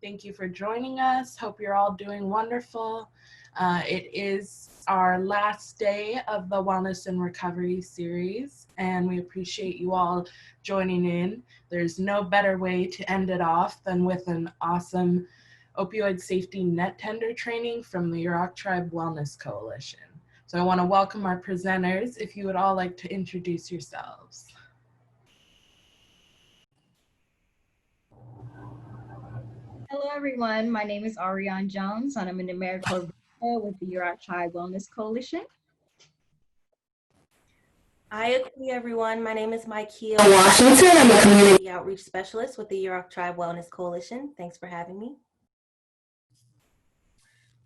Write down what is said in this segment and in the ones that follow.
Thank you for joining us. Hope you're all doing wonderful. It is our last day of the Wellness and Recovery series, and we appreciate you all joining in. There's no better way to end it off than with an awesome opioid safety net tender training from the Yurok Tribe Wellness Coalition. So I want to welcome our presenters. If you would all like to introduce yourselves. Hello, everyone. My name is Ariane Jones, and I'm an AmeriCorps with the Yurok Tribe Wellness Coalition. Hi, everyone. My name is Mykea Washington. I'm a community outreach specialist with the Yurok Tribe Wellness Coalition. Thanks for having me.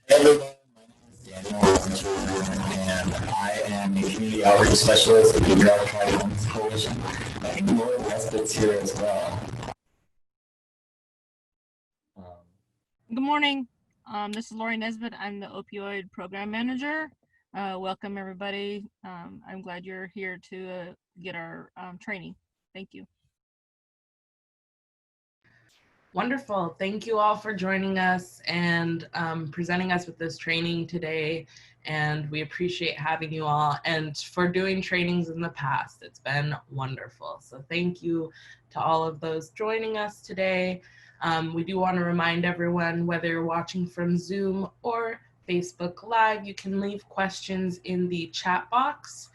Hey everyone, my name is Daniel, and I am a community outreach specialist with the Yurok Tribe Wellness Coalition. I think Laura Nesbitt's here as well. Good morning. This is Lori Nesbitt. I'm the Opioid Program Manager. Welcome, everybody. I'm glad you're here to get our training. Thank you. Wonderful. Thank you all for joining us and presenting us with this training today. And we appreciate having you all and for doing trainings in the past. It's been wonderful. So thank you to all of those joining us today. We do want to remind everyone, whether you're watching from Zoom or Facebook Live, you can leave questions in the chat box.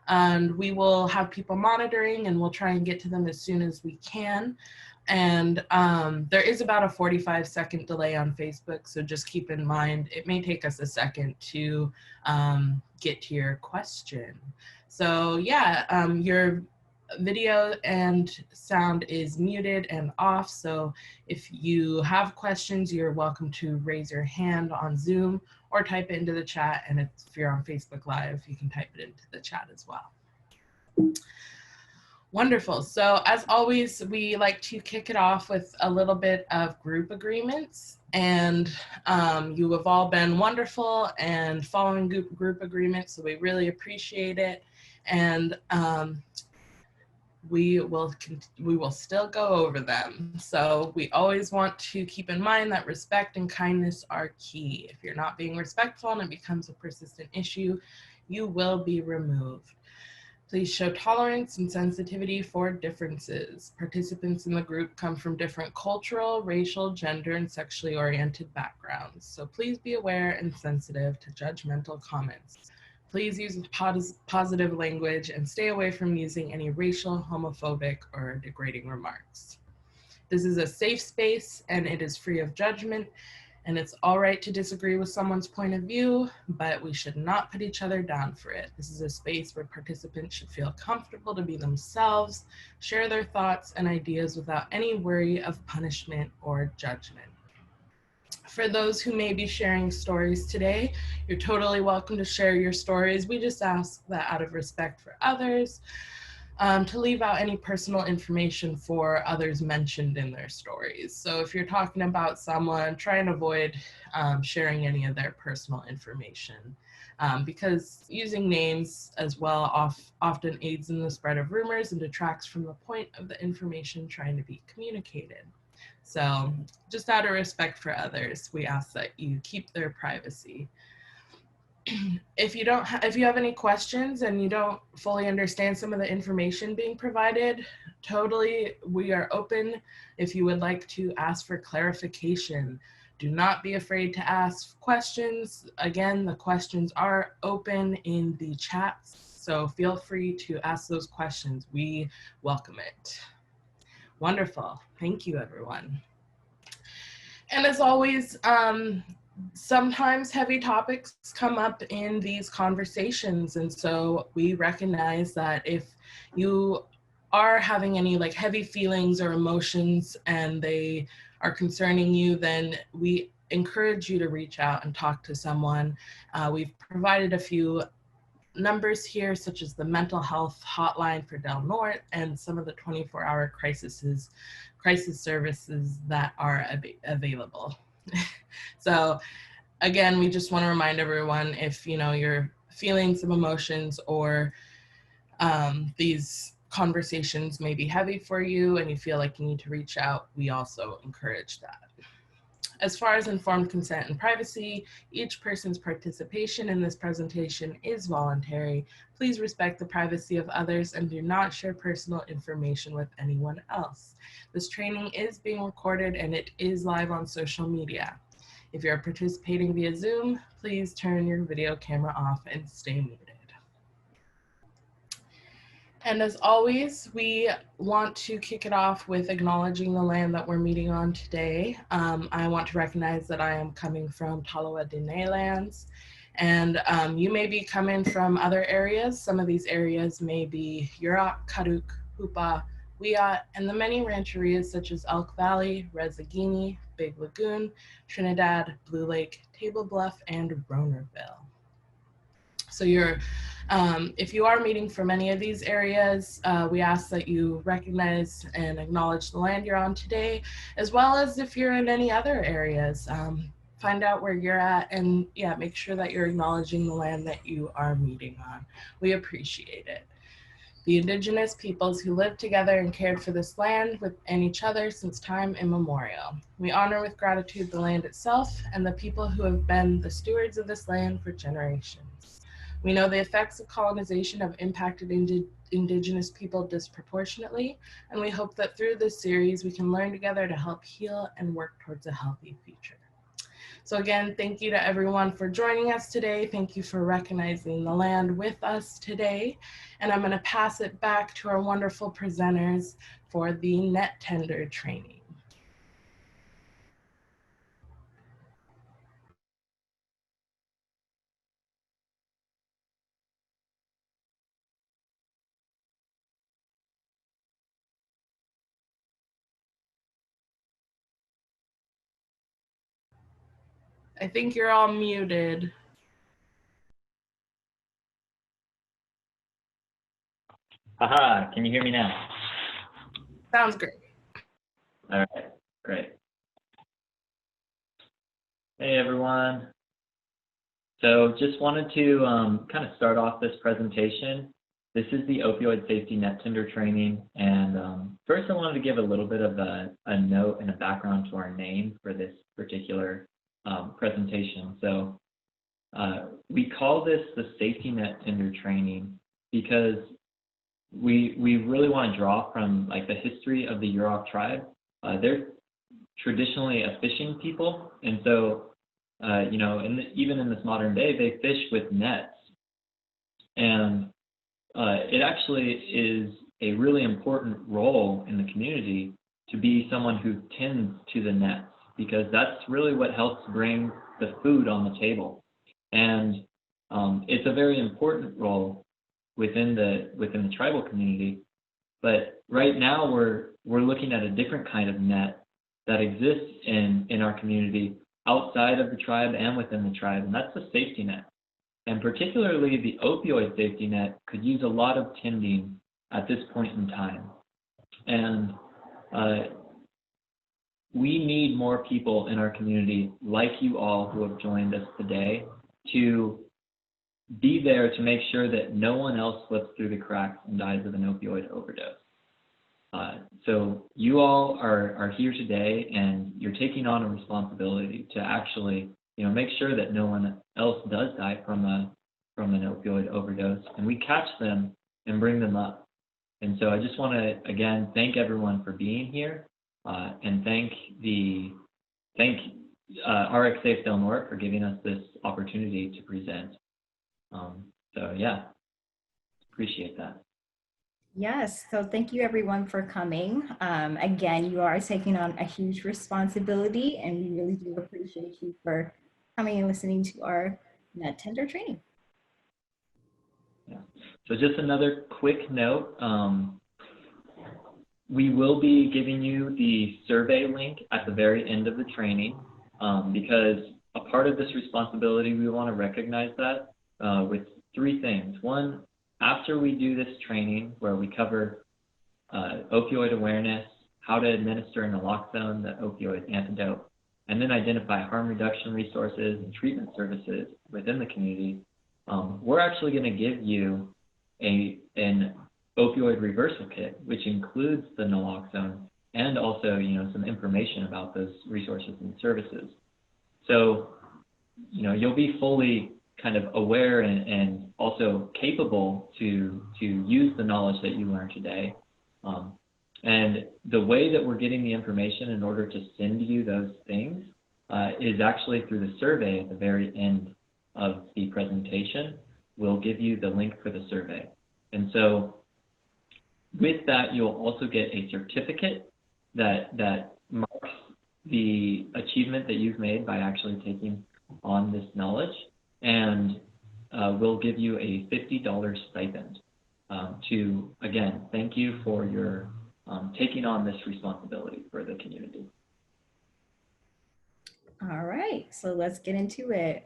And we will have people monitoring and we'll try and get to them as soon as we can. And there is about a 45-second delay on Facebook, so just keep in mind, it may take us a second to get to your question. So yeah, your video and sound is muted and off, so if you have questions, you're welcome to raise your hand on Zoom or type it into the chat, and if you're on Facebook Live, you can type it into the chat as well. Wonderful. So as always, we like to kick it off with a little bit of group agreements. And you have all been wonderful and following group agreements, so we really appreciate it. And we will still go over them. So we always want to keep in mind that respect and kindness are key. If you're not being respectful and it becomes a persistent issue, you will be removed. Please show tolerance and sensitivity for differences. Participants in the group come from different cultural, racial, gender, and sexually oriented backgrounds. So please be aware and sensitive to judgmental comments. Please use positive language and stay away from using any racial, homophobic, or degrading remarks. This is a safe space and it is free of judgment. And it's all right to disagree with someone's point of view, but we should not put each other down for it. This is a space where participants should feel comfortable to be themselves, share their thoughts and ideas without any worry of punishment or judgment. For those who may be sharing stories today, you're totally welcome to share your stories. We just ask that out of respect for others, to leave out any personal information for others mentioned in their stories. So if you're talking about someone, try and avoid sharing any of their personal information because using names as well often aids in the spread of rumors and detracts from the point of the information trying to be communicated. So just out of respect for others, we ask that you keep their privacy. If you have any questions and you don't fully understand some of the information being provided, totally, we are open if you would like to ask for clarification. Do not be afraid to ask questions. Again, the questions are open in the chats, so feel free to ask those questions. We welcome it. Wonderful. Thank you, everyone. And as always, sometimes heavy topics come up in these conversations, and so we recognize that if you are having any like heavy feelings or emotions and they are concerning you, then we encourage you to reach out and talk to someone. We've provided a few numbers here, such as the mental health hotline for Del Norte and some of the 24-hour crisis services that are available. So again, we just want to remind everyone, if you're feeling some emotions or these conversations may be heavy for you and you feel like you need to reach out, we also encourage that. As far as informed consent and privacy, each person's participation in this presentation is voluntary. Please respect the privacy of others and do not share personal information with anyone else. This training is being recorded and it is live on social media. If you're participating via Zoom, please turn your video camera off and stay muted. And as always, we want to kick it off with acknowledging the land that we're meeting on today. I want to recognize that I am coming from Talowa Dene lands, and you may be coming from other areas. Some of these areas may be Yurok, Karuk, Hupa, Wiyot, and the many rancherias such as Elk Valley, Rezagini, Big Lagoon, Trinidad, Blue Lake, Table Bluff, and Ronerville. So if you are meeting from any of these areas, we ask that you recognize and acknowledge the land you're on today, as well as if you're in any other areas. Find out where you're at and make sure that you're acknowledging the land that you are meeting on. We appreciate it. The indigenous peoples who lived together and cared for this land and each other since time immemorial. We honor with gratitude the land itself and the people who have been the stewards of this land for generations. We know the effects of colonization have impacted indigenous people disproportionately, and we hope that through this series we can learn together to help heal and work towards a healthy future. So again, thank you to everyone for joining us today. Thank you for recognizing the land with us today. And I'm going to pass it back to our wonderful presenters for the net tender training. I think you're all muted. Haha, can you hear me now? Sounds great. All right, great. Hey everyone. So just wanted to kind of start off this presentation. This is the opioid safety net tender training. And first I wanted to give a little bit of a note and a background to our name for this particular presentation. So we call this the safety net tender training because we really want to draw from like the history of the Yurok tribe. They're traditionally a fishing people, and so even in this modern day, they fish with nets, and it actually is a really important role in the community to be someone who tends to the nets, because that's really what helps bring the food on the table, and it's a very important role within the tribal community. But right now we're looking at a different kind of net that exists in our community outside of the tribe and within the tribe, and that's the safety net. And particularly the opioid safety net could use a lot of tending at this point in time. And we need more people in our community like you all who have joined us today to be there to make sure that no one else slips through the cracks and dies of an opioid overdose. So you all are here today, and you're taking on a responsibility to actually, make sure that no one else does die from an opioid overdose, and we catch them and bring them up. And so I just want to again thank everyone for being here, and thank RX Safe Del Norte for giving us this opportunity to present. So yeah, appreciate that. Yes, so thank you everyone for coming. Again, you are taking on a huge responsibility, and we really do appreciate you for coming and listening to our net tender training. Yeah. So just another quick note, we will be giving you the survey link at the very end of the training, because a part of this responsibility, we want to recognize that with three things. One, after we do this training where we cover opioid awareness, how to administer naloxone, the opioid antidote, and then identify harm reduction resources and treatment services within the community, we're actually going to give you an opioid reversal kit, which includes the naloxone and also, some information about those resources and services. So, you'll be fully kind of aware and also capable to use the knowledge that you learned today. And the way that we're getting the information in order to send you those things is actually through the survey at the very end of the presentation. We'll give you the link for the survey. And so with that, you'll also get a certificate that marks the achievement that you've made by actually taking on this knowledge. And we'll give you a $50 stipend to, again, thank you for your taking on this responsibility for the community. All right, so let's get into it.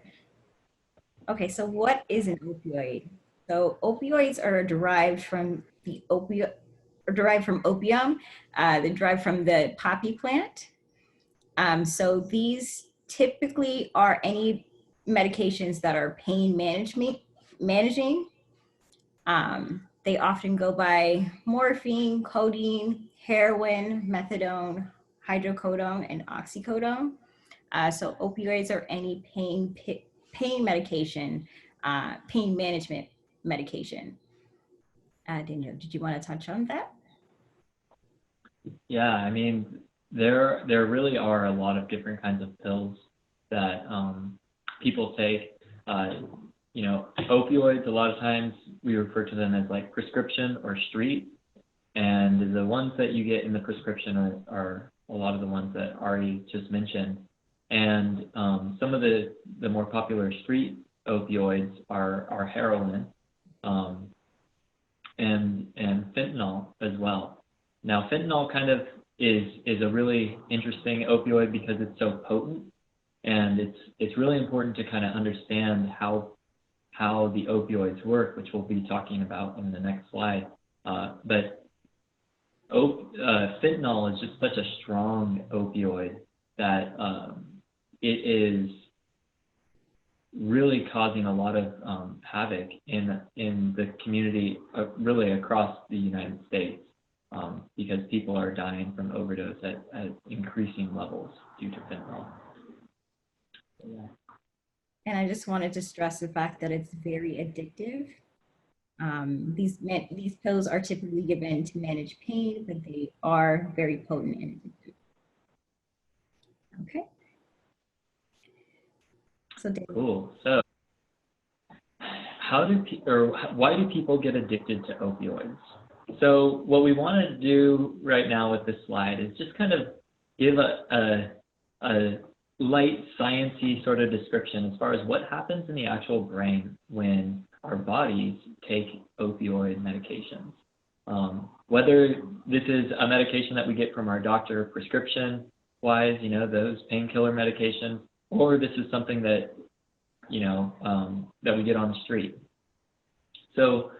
Okay, so what is an opioid? So opioids are derived from opium. They're derived from the poppy plant. So these typically are any medications that are pain managing. They often go by morphine, codeine, heroin, methadone, hydrocodone, and oxycodone. So opioids are any pain medication, pain management medication. Daniel, did you want to touch on that? Yeah, I mean, there really are a lot of different kinds of pills that people take. Opioids, a lot of times we refer to them as like prescription or street. And the ones that you get in the prescription are a lot of the ones that Ari just mentioned. And some of the more popular street opioids are heroin and fentanyl as well. Now, fentanyl kind of is a really interesting opioid because it's so potent, and it's really important to kind of understand how the opioids work, which we'll be talking about in the next slide. But fentanyl is just such a strong opioid that it is really causing a lot of havoc in the community, really across the United States, because people are dying from overdose at increasing levels due to fentanyl. Yeah. And I just wanted to stress the fact that it's very addictive. These pills are typically given to manage pain, but they are very potent and addictive. Okay. So David. Cool. So why do people get addicted to opioids? So what we want to do right now with this slide is just kind of give a light sciencey sort of description as far as what happens in the actual brain when our bodies take opioid medications. Whether this is a medication that we get from our doctor prescription-wise, those painkiller medications, or this is something that, that we get on the street. So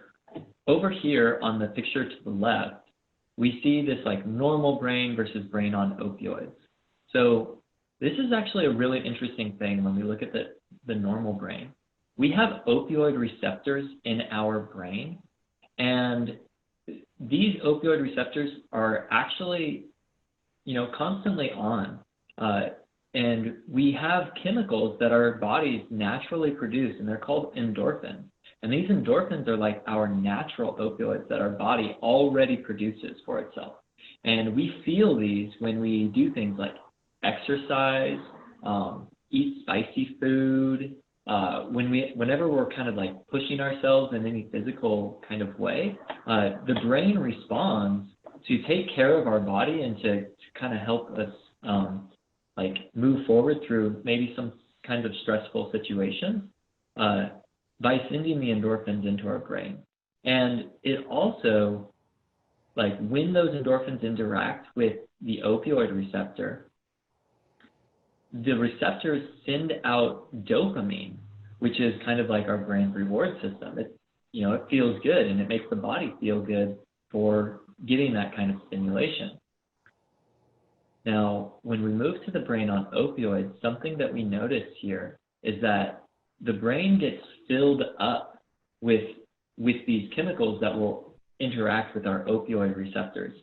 over here on the picture to the left, we see this like normal brain versus brain on opioids. So this is actually a really interesting thing when we look at the normal brain. We have opioid receptors in our brain, and these opioid receptors are actually, constantly on. And we have chemicals that our bodies naturally produce, and they're called endorphins. And these endorphins are like our natural opioids that our body already produces for itself. And we feel these when we do things like exercise, eat spicy food, whenever we're kind of like pushing ourselves in any physical kind of way, the brain responds to take care of our body and to kind of help us like move forward through maybe some kind of stressful situation by sending the endorphins into our brain. And it also, like when those endorphins interact with the opioid receptor, the receptors send out dopamine, which is kind of like our brain's reward system. It feels good, and it makes the body feel good for getting that kind of stimulation. Now, when we move to the brain on opioids, something that we notice here is that the brain gets filled up with these chemicals that will interact with our opioid receptors.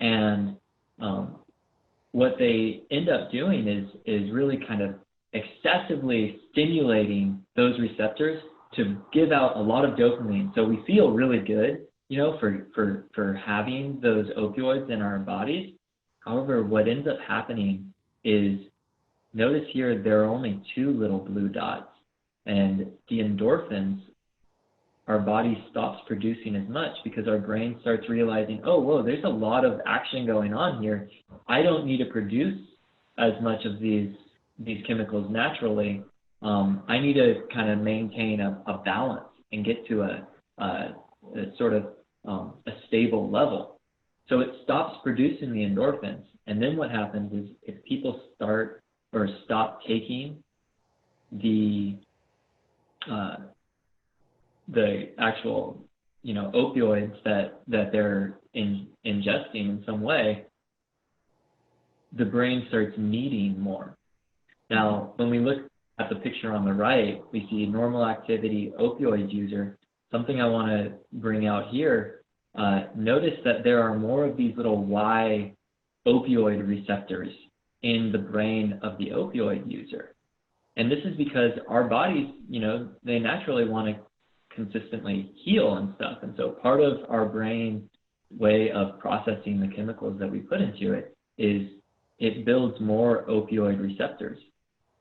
And what they end up doing is really kind of excessively stimulating those receptors to give out a lot of dopamine. So we feel really good, you know, for having those opioids in our bodies. However, what ends up happening is, notice here, there are only 2 little blue dots, and the endorphins, our body stops producing as much because our brain starts realizing, oh, whoa, there's a lot of action going on here. I don't need to produce as much of these chemicals naturally. I need to kind of maintain a balance and get to a sort of a stable level. So it stops producing the endorphins. And then what happens is, if people start or stop taking the actual, you know, opioids that they're ingesting in some way, the brain starts needing more. Now, when we look at the picture on the right, we see normal activity opioid user. Something I want to bring out here, notice that there are more of these little Y opioid receptors in the brain of the opioid user. And this is because our bodies, you know, they naturally want to consistently heal and stuff. And so part of our brain way of processing the chemicals that we put into it is it builds more opioid receptors.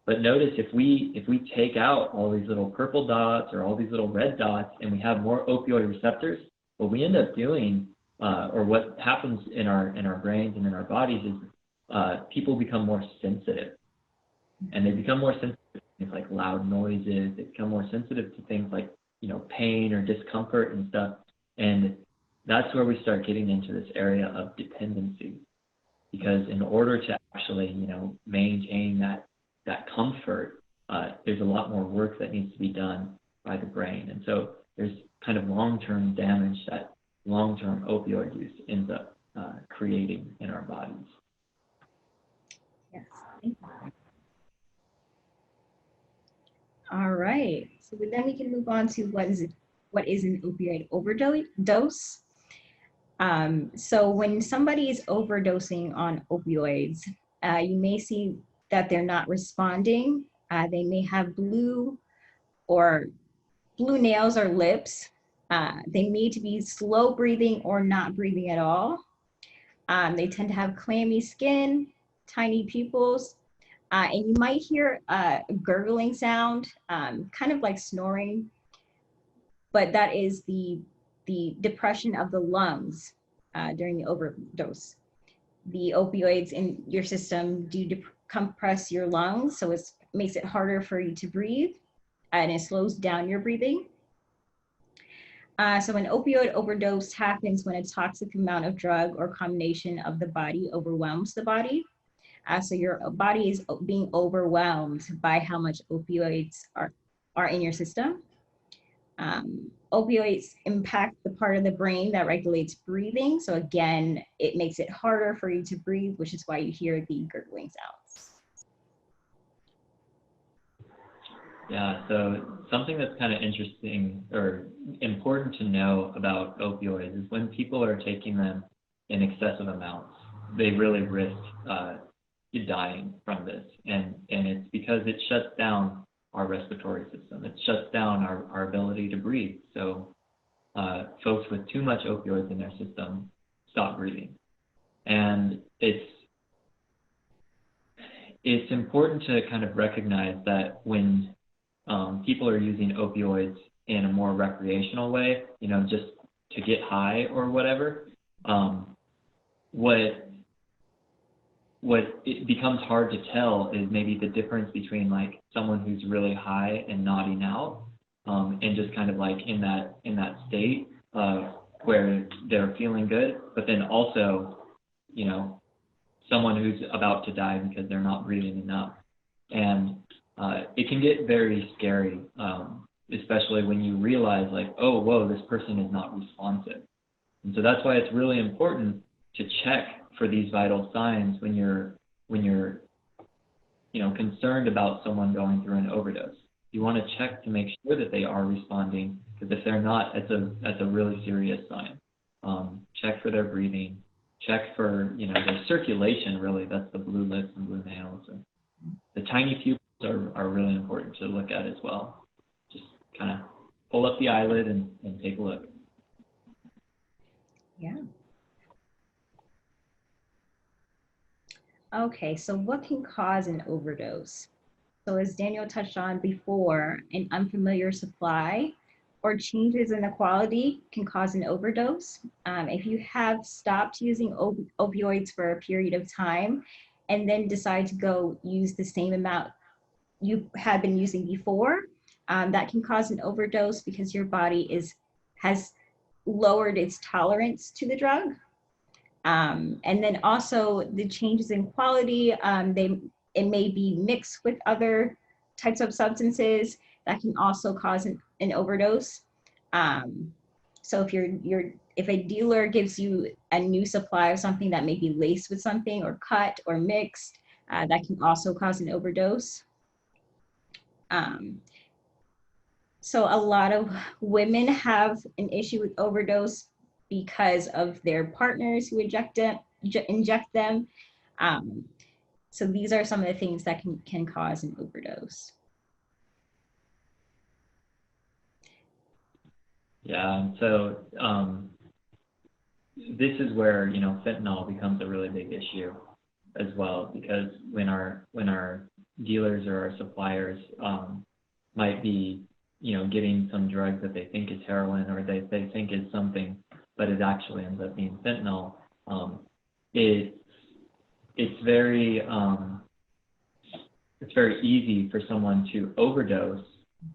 But notice, if we take out all these little purple dots or all these little red dots and we have more opioid receptors, what we end up doing, or what happens in our brains and in our bodies, is people become more sensitive. And they become more sensitive to things like loud noises. They become more sensitive to things like, you know, pain or discomfort and stuff. And that's where we start getting into this area of dependency. Because in order to actually, you know, maintain that comfort, there's a lot more work that needs to be done by the brain. And so there's kind of long-term damage that long-term opioid use ends up creating in our bodies. Yes, thank you. All right, so then we can move on to what is an opioid overdose. So when somebody is overdosing on opioids, you may see that they're not responding. They may have blue nails or lips. They need to be slow breathing or not breathing at all. They tend to have clammy skin, tiny pupils, and you might hear a gurgling sound, kind of like snoring, but that is the depression of the lungs during the overdose. The opioids in your system do compress your lungs, so it makes it harder for you to breathe, and it slows down your breathing. So an opioid overdose happens when a toxic amount of drug or combination of the body overwhelms the body. So your body is being overwhelmed by how much opioids are in your system. Opioids impact the part of the brain that regulates breathing. So again, it makes it harder for you to breathe, which is why you hear the gurgling sounds. Yeah, so something that's kind of interesting or important to know about opioids is when people are taking them in excessive amounts, they really risk dying from this. And it's because it shuts down our respiratory system. It shuts down our ability to breathe. So folks with too much opioids in their system stop breathing. And it's important to kind of recognize that when people are using opioids in a more recreational way, you know, just to get high or whatever, what it becomes hard to tell is maybe the difference between like someone who's really high and nodding out, and just kind of like in that state where they're feeling good, but then also, you know, someone who's about to die because they're not breathing enough. And it can get very scary, especially when you realize like, oh, whoa, this person is not responsive. And so that's why it's really important to check for these vital signs when you're you know, concerned about someone going through an overdose. You want to check to make sure that they are responding, because if they're not, that's a really serious sign. Check for their breathing, check for, their circulation, really. That's the blue lips and blue nails. And the tiny pupils are really important to look at as well. Just kind of pull up the eyelid and take a look. Yeah. Okay, so what can cause an overdose? So as Daniel touched on before, an unfamiliar supply or changes in the quality can cause an overdose. If you have stopped using opioids for a period of time and then decide to go use the same amount you had been using before, that can cause an overdose because your body has lowered its tolerance to the drug. And then also the changes in quality, it may be mixed with other types of substances that can also cause an overdose. So if a dealer gives you a new supply of something that may be laced with something or cut or mixed, that can also cause an overdose. So a lot of women have an issue with overdose because of their partners who inject them. So these are some of the things that can cause an overdose. Yeah, so this is where, fentanyl becomes a really big issue as well, because when our dealers or our suppliers might be, getting some drug that they think is heroin or they think is something, but it actually ends up being fentanyl, it's very easy for someone to overdose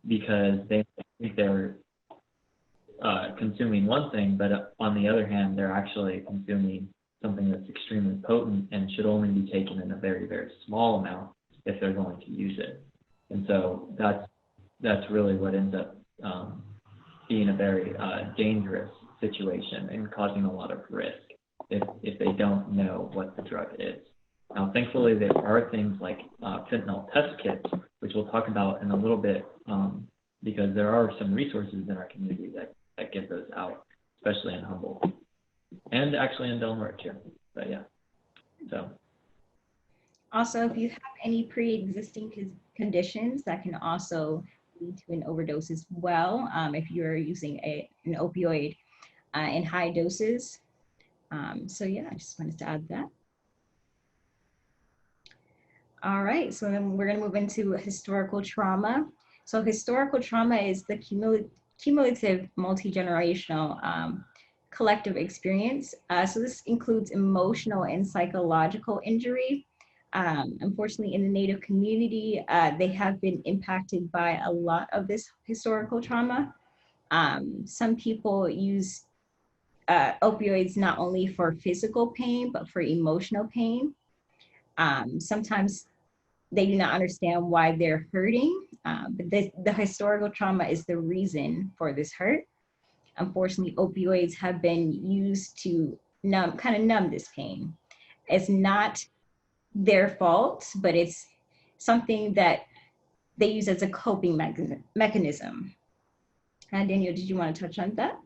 because they think they're consuming one thing, but on the other hand, they're actually consuming something that's extremely potent and should only be taken in a very, very small amount if they're going to use it. And so that's really what ends up being a very dangerous situation and causing a lot of risk if they don't know what the drug is. Now, thankfully, there are things like fentanyl test kits, which we'll talk about in a little bit, because there are some resources in our community that get those out, especially in Humboldt and actually in Del Norte too. But yeah, so. Also, if you have any pre-existing conditions, that can also lead to an overdose as well. If you're using an opioid in high doses. So yeah, I just wanted to add that. All right, so then we're gonna move into historical trauma. So historical trauma is the cumulative multi-generational collective experience. So this includes emotional and psychological injury. Unfortunately, in the Native community, they have been impacted by a lot of this historical trauma. Some people use opioids not only for physical pain, but for emotional pain. Sometimes they do not understand why they're hurting, but the historical trauma is the reason for this hurt. Unfortunately, opioids have been used to numb this pain. It's not their fault, but it's something that they use as a coping mechanism. Daniel, did you want to touch on that?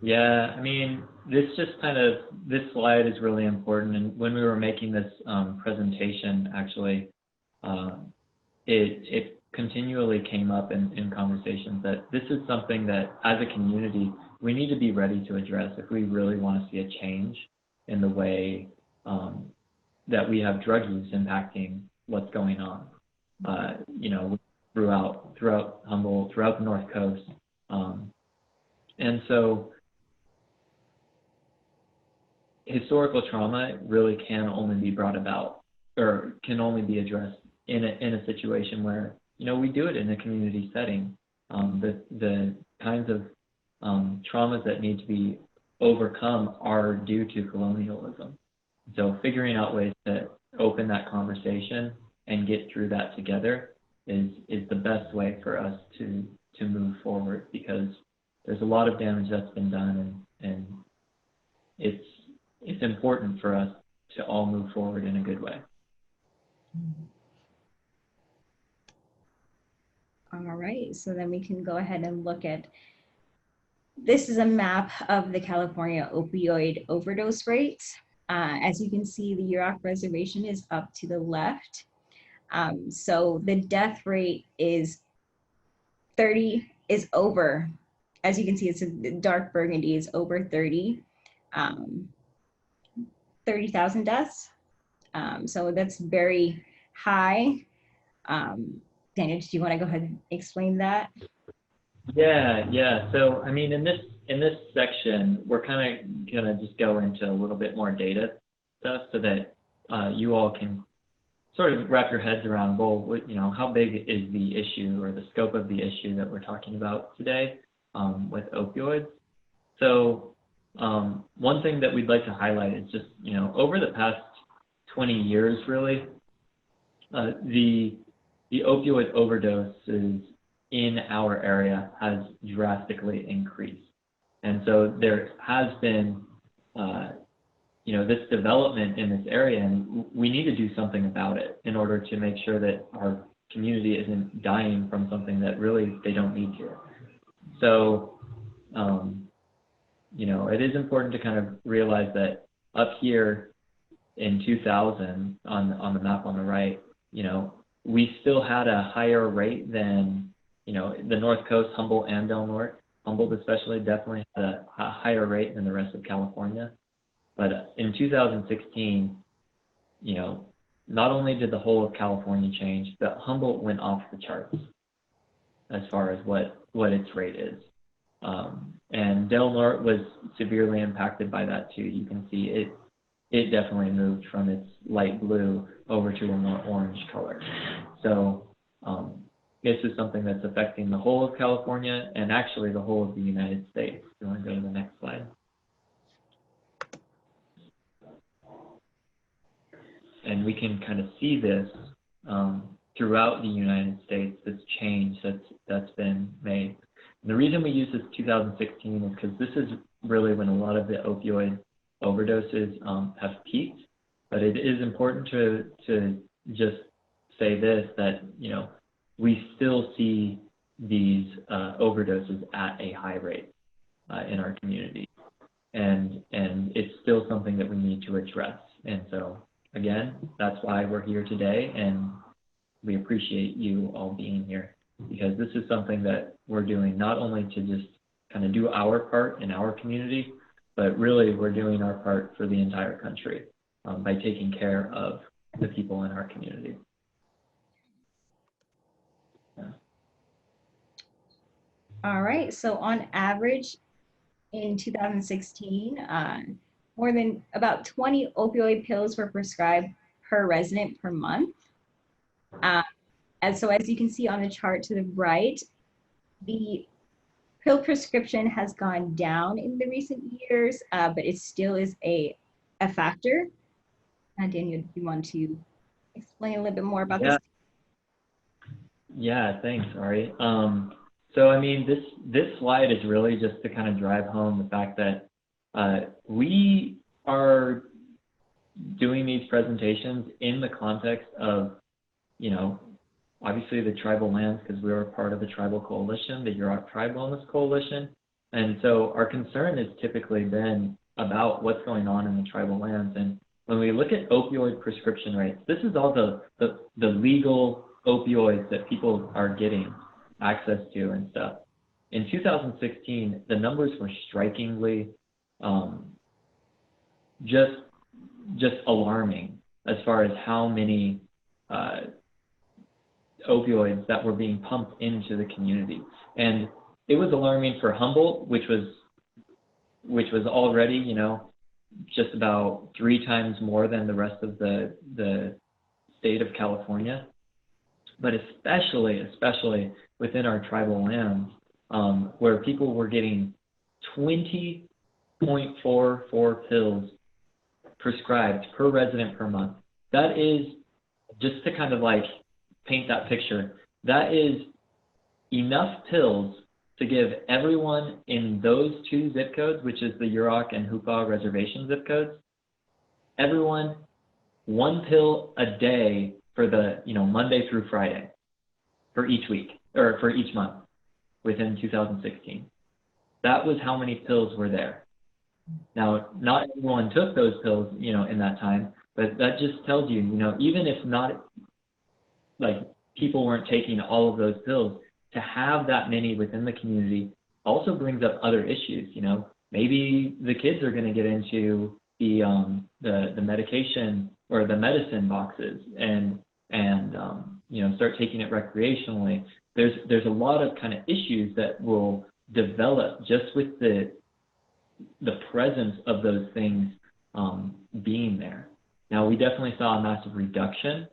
Yeah, I mean, this slide is really important. And when we were making this presentation, actually, it continually came up in conversations that this is something that as a community, we need to be ready to address if we really want to see a change in the way that we have drug use impacting what's going on, throughout Humboldt, throughout the North Coast. And so historical trauma really can only be brought about or can only be addressed in a situation where, we do it in a community setting. The kinds of traumas that need to be overcome are due to colonialism. So figuring out ways to open that conversation and get through that together is the best way for us to move forward, because there's a lot of damage that's been done, and it's important for us to all move forward in a good way. All right, so then we can go ahead and look at This is a map of the California opioid overdose rates. As you can see, the Yurok Reservation is up to the left. So the death rate is over, as you can see, it's a dark burgundy, is over 30,000 deaths. So that's very high. Daniel, do you want to go ahead and explain that? Yeah. So, I mean, in this section, we're kind of gonna just go into a little bit more data stuff so that you all can sort of wrap your heads around, well, you know, how big is the issue or the scope of the issue that we're talking about today with opioids. So, one thing that we'd like to highlight is just, you know, over the past 20 years, really, the opioid overdoses in our area has drastically increased. And so there has been, you know, this development in this area, and we need to do something about it in order to make sure that our community isn't dying from something that really they don't need to. So, you know, it is important to kind of realize that up here in 2000, on the map on the right, you know, we still had a higher rate than, you know, the North Coast, Humboldt and Del Norte. Humboldt especially definitely had a higher rate than the rest of California. But in 2016, you know, not only did the whole of California change, but Humboldt went off the charts as far as what its rate is. And Del Norte was severely impacted by that too. You can see it definitely moved from its light blue over to a more orange color. So this is something that's affecting the whole of California and actually the whole of the United States. You want to go to the next slide? And we can kind of see this throughout the United States, this change that's been made. And the reason we use this 2016 is because this is really when a lot of the opioid overdoses have peaked. But it is important to just say this, that, you know, we still see these overdoses at a high rate in our community. And it's still something that we need to address. And so, again, that's why we're here today, and we appreciate you all being here, because this is something that we're doing not only to just kind of do our part in our community, but really we're doing our part for the entire country by taking care of the people in our community. Yeah. All right, so on average in 2016, more than about 20 opioid pills were prescribed per resident per month. And so as you can see on the chart to the right, the pill prescription has gone down in the recent years, but it still is a factor. Daniel, do you want to explain a little bit more about this? Yeah, thanks, Ari. So, I mean, this slide is really just to kind of drive home the fact that we are doing these presentations in the context of, you know, obviously the tribal lands, because we are part of the tribal coalition, the Yurok Tribe Wellness Coalition. And so our concern has typically been about what's going on in the tribal lands. And when we look at opioid prescription rates, this is all the legal opioids that people are getting access to and stuff. In 2016, the numbers were strikingly just alarming as far as how many opioids that were being pumped into the community. And it was alarming for Humboldt, which was already, you know, just about 3 times more than the rest of the state of California. But especially within our tribal lands, where people were getting 20.44 pills prescribed per resident per month. That is, just to kind of like paint that picture, that is enough pills to give everyone in those 2 zip codes, which is the Yurok and Hupa reservation zip codes, everyone 1 pill a day for the, you know, Monday through Friday for each week, or for each month within 2016. that was how many pills were there. Now, not everyone took those pills, you know, in that time, but that just tells you, you know, even if not, like, people weren't taking all of those pills, to have that many within the community also brings up other issues. You know, maybe the kids are going to get into the medication or the medicine boxes and you know, start taking it recreationally. There's a lot of kind of issues that will develop just with the presence of those things being there. Now, we definitely saw a massive reduction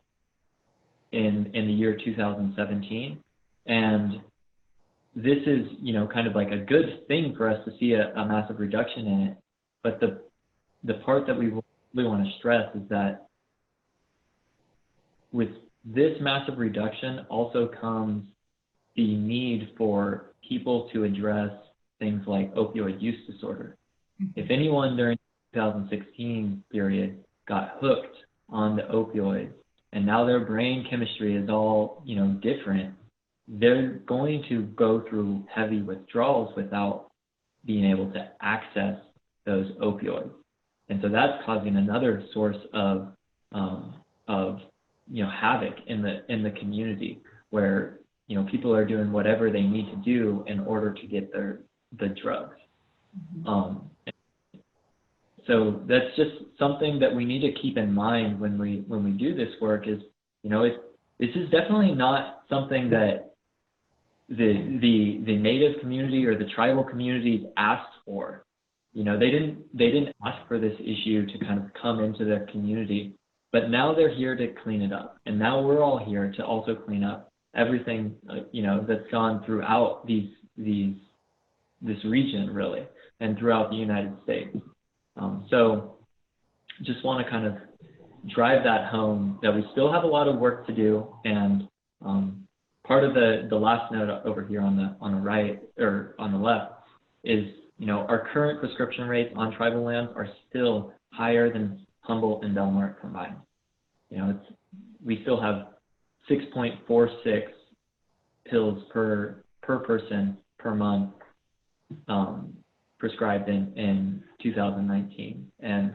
in the year 2017, and this is, you know, kind of like a good thing for us to see a massive reduction in it. But the part that we really want to stress is that with this massive reduction also comes the need for people to address things like opioid use disorder. If anyone during the 2016 period got hooked on the opioids and now their brain chemistry is all, you know, different, they're going to go through heavy withdrawals without being able to access those opioids. And so that's causing another source of you know, havoc in the community, where, you know, people are doing whatever they need to do in order to get the drugs. So that's just something that we need to keep in mind when we do this work. Is, you know, this is definitely not something that the Native community or the tribal communities asked for. You know, they didn't ask for this issue to kind of come into their community, but now they're here to clean it up, and now we're all here to also clean up everything, you know, that's gone throughout this region, really, and throughout the United States. So just want to kind of drive that home, that we still have a lot of work to do. And part of the last note over here on the right, or on the left, is, you know, our current prescription rates on tribal lands are still higher than Humboldt and Belmar combined. You know, we still have 6.46 pills per person per month prescribed in 2019. And,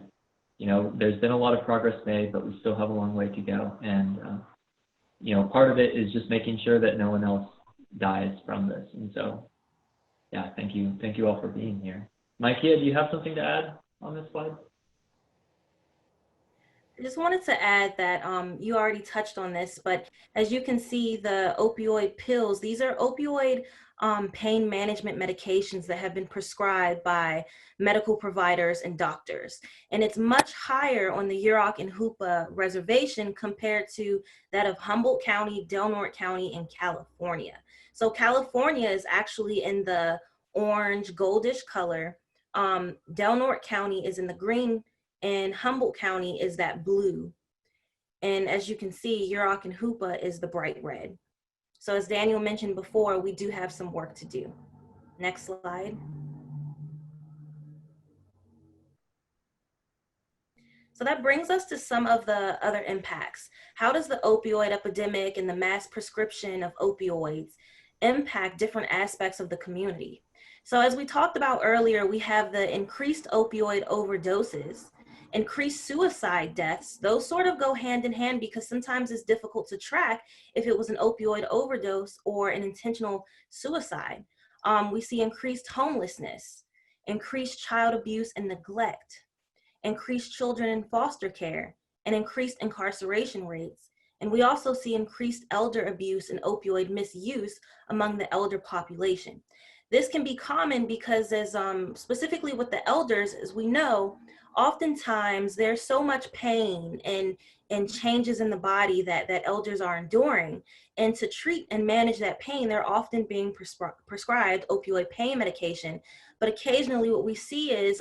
you know, there's been a lot of progress made, but we still have a long way to go. And, you know, part of it is just making sure that no one else dies from this. And so, yeah, thank you all for being here. Maikia, do you have something to add on this slide? I just wanted to add that you already touched on this, but as you can see, the opioid pills, these are opioid pain management medications that have been prescribed by medical providers and doctors. And it's much higher on the Yurok and Hoopa reservation compared to that of Humboldt County, Del Norte County, and California. So California is actually in the orange goldish color. Del Norte County is in the green, and Humboldt County is that blue. And as you can see, Yurok and Hoopa is the bright red. So as Daniel mentioned before, we do have some work to do. Next slide. So that brings us to some of the other impacts. How does the opioid epidemic and the mass prescription of opioids impact different aspects of the community? So as we talked about earlier, we have the increased opioid overdoses, increased suicide deaths. Those sort of go hand in hand because sometimes it's difficult to track if it was an opioid overdose or an intentional suicide. We see increased homelessness, increased child abuse and neglect, increased children in foster care, and increased incarceration rates. And we also see increased elder abuse and opioid misuse among the elder population. This can be common because, as specifically with the elders, as we know, oftentimes there's so much pain and changes in the body that elders are enduring. And to treat and manage that pain, they're often being prescribed opioid pain medication. But occasionally what we see is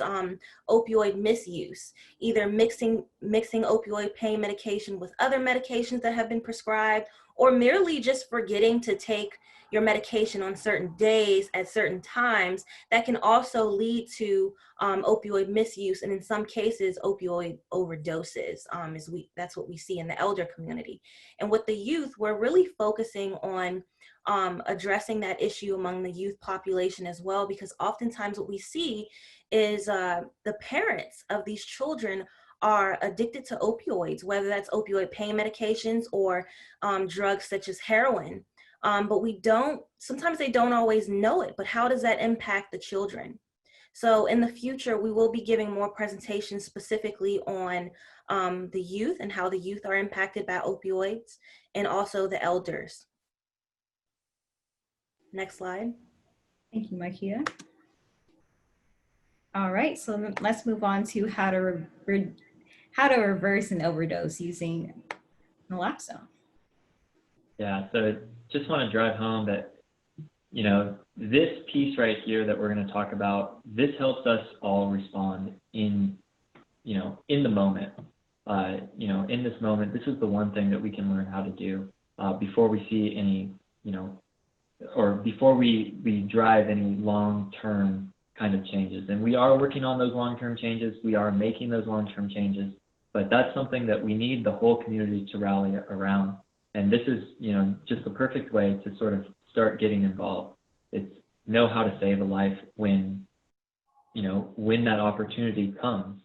opioid misuse, either mixing opioid pain medication with other medications that have been prescribed, or merely just forgetting to take your medication on certain days at certain times. That can also lead to opioid misuse, and in some cases, opioid overdoses. That's what we see in the elder community. And with the youth, we're really focusing on addressing that issue among the youth population as well, because oftentimes what we see is the parents of these children are addicted to opioids, whether that's opioid pain medications or drugs such as heroin. But sometimes they don't always know it, but how does that impact the children? So in the future, we will be giving more presentations specifically on the youth and how the youth are impacted by opioids, and also the elders. Next slide. Thank you, Markia. All right, so let's move on to how to reverse an overdose using naloxone. Yeah, so just want to drive home that, you know, this piece right here that we're going to talk about, this helps us all respond in, you know, in the moment. You know, in this moment, this is the one thing that we can learn how to do before we see any, you know, or before we drive any long-term kind of changes. And we are working on those long-term changes. We are making those long-term changes, but that's something that we need the whole community to rally around. And this is, you know, just the perfect way to sort of start getting involved. It's know how to save a life when, you know, when that opportunity comes.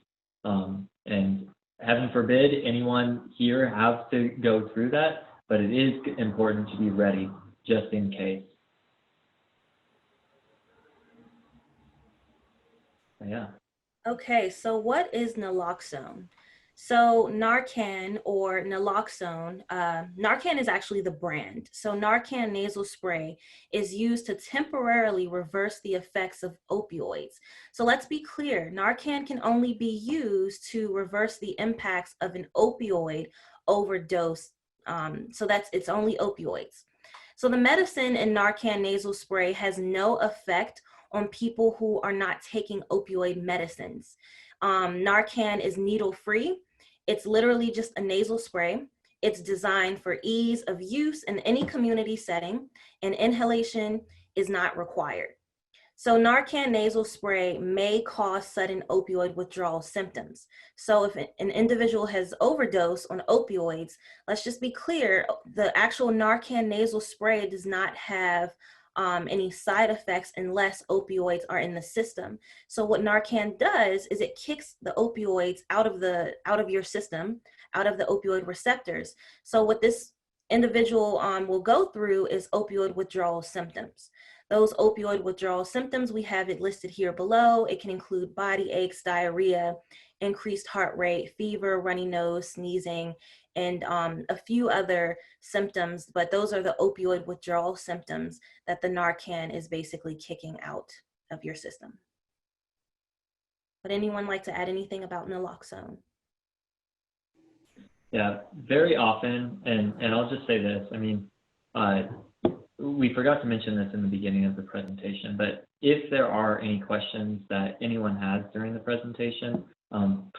And heaven forbid anyone here have to go through that, but it is important to be ready just in case. Yeah. Okay, so what is naloxone? So Narcan or naloxone, Narcan is actually the brand. So Narcan nasal spray is used to temporarily reverse the effects of opioids. So let's be clear, Narcan can only be used to reverse the impacts of an opioid overdose. It's only opioids. So the medicine in Narcan nasal spray has no effect on people who are not taking opioid medicines. Narcan is needle-free. It's literally just a nasal spray. It's designed for ease of use in any community setting, and inhalation is not required. So Narcan nasal spray may cause sudden opioid withdrawal symptoms. So if an individual has overdosed on opioids, let's just be clear, the actual Narcan nasal spray does not have any side effects unless opioids are in the system. So what Narcan does is it kicks the opioids out of your system, out of the opioid receptors. So what this individual will go through is opioid withdrawal symptoms. Those opioid withdrawal symptoms, we have it listed here below. It can include body aches, diarrhea, increased heart rate, fever, runny nose, sneezing, and a few other symptoms, but those are the opioid withdrawal symptoms that the Narcan is basically kicking out of your system. Would anyone like to add anything about naloxone? Yeah, very often, and I'll just say this, I mean, we forgot to mention this in the beginning of the presentation, but if there are any questions that anyone has during the presentation,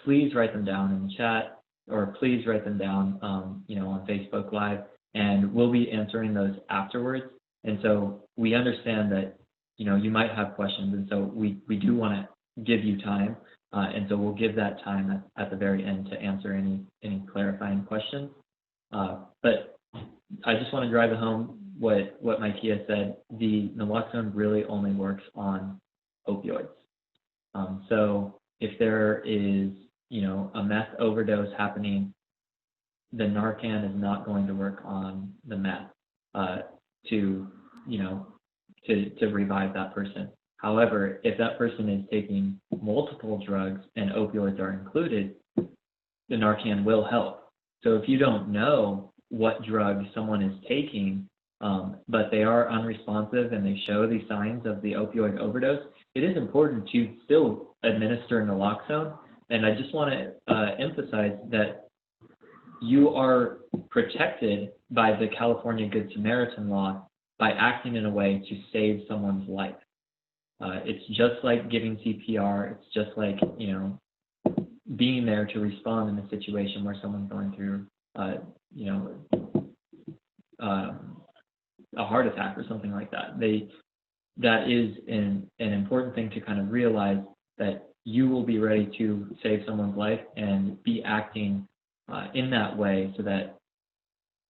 please write them down in the chat, or please write them down, you know, on Facebook Live, and we'll be answering those afterwards. And so we understand that, you know, you might have questions, and so we do want to give you time, and so we'll give that time at the very end to answer any clarifying questions. But I just want to drive it home what Markia said. The naloxone really only works on opioids. So if there is, you know, a meth overdose happening, the Narcan is not going to work on the meth to revive that person. However, if that person is taking multiple drugs and opioids are included, the Narcan will help. So if you don't know what drug someone is taking, but they are unresponsive and they show the signs of the opioid overdose, it is important to still administer naloxone. And I just want to emphasize that you are protected by the California Good Samaritan law by acting in a way to save someone's life. It's just like giving CPR. It's just like, you know, being there to respond in a situation where someone's going through, you know, a heart attack or something like that. That is an important thing to kind of realize, that you will be ready to save someone's life and be acting in that way so that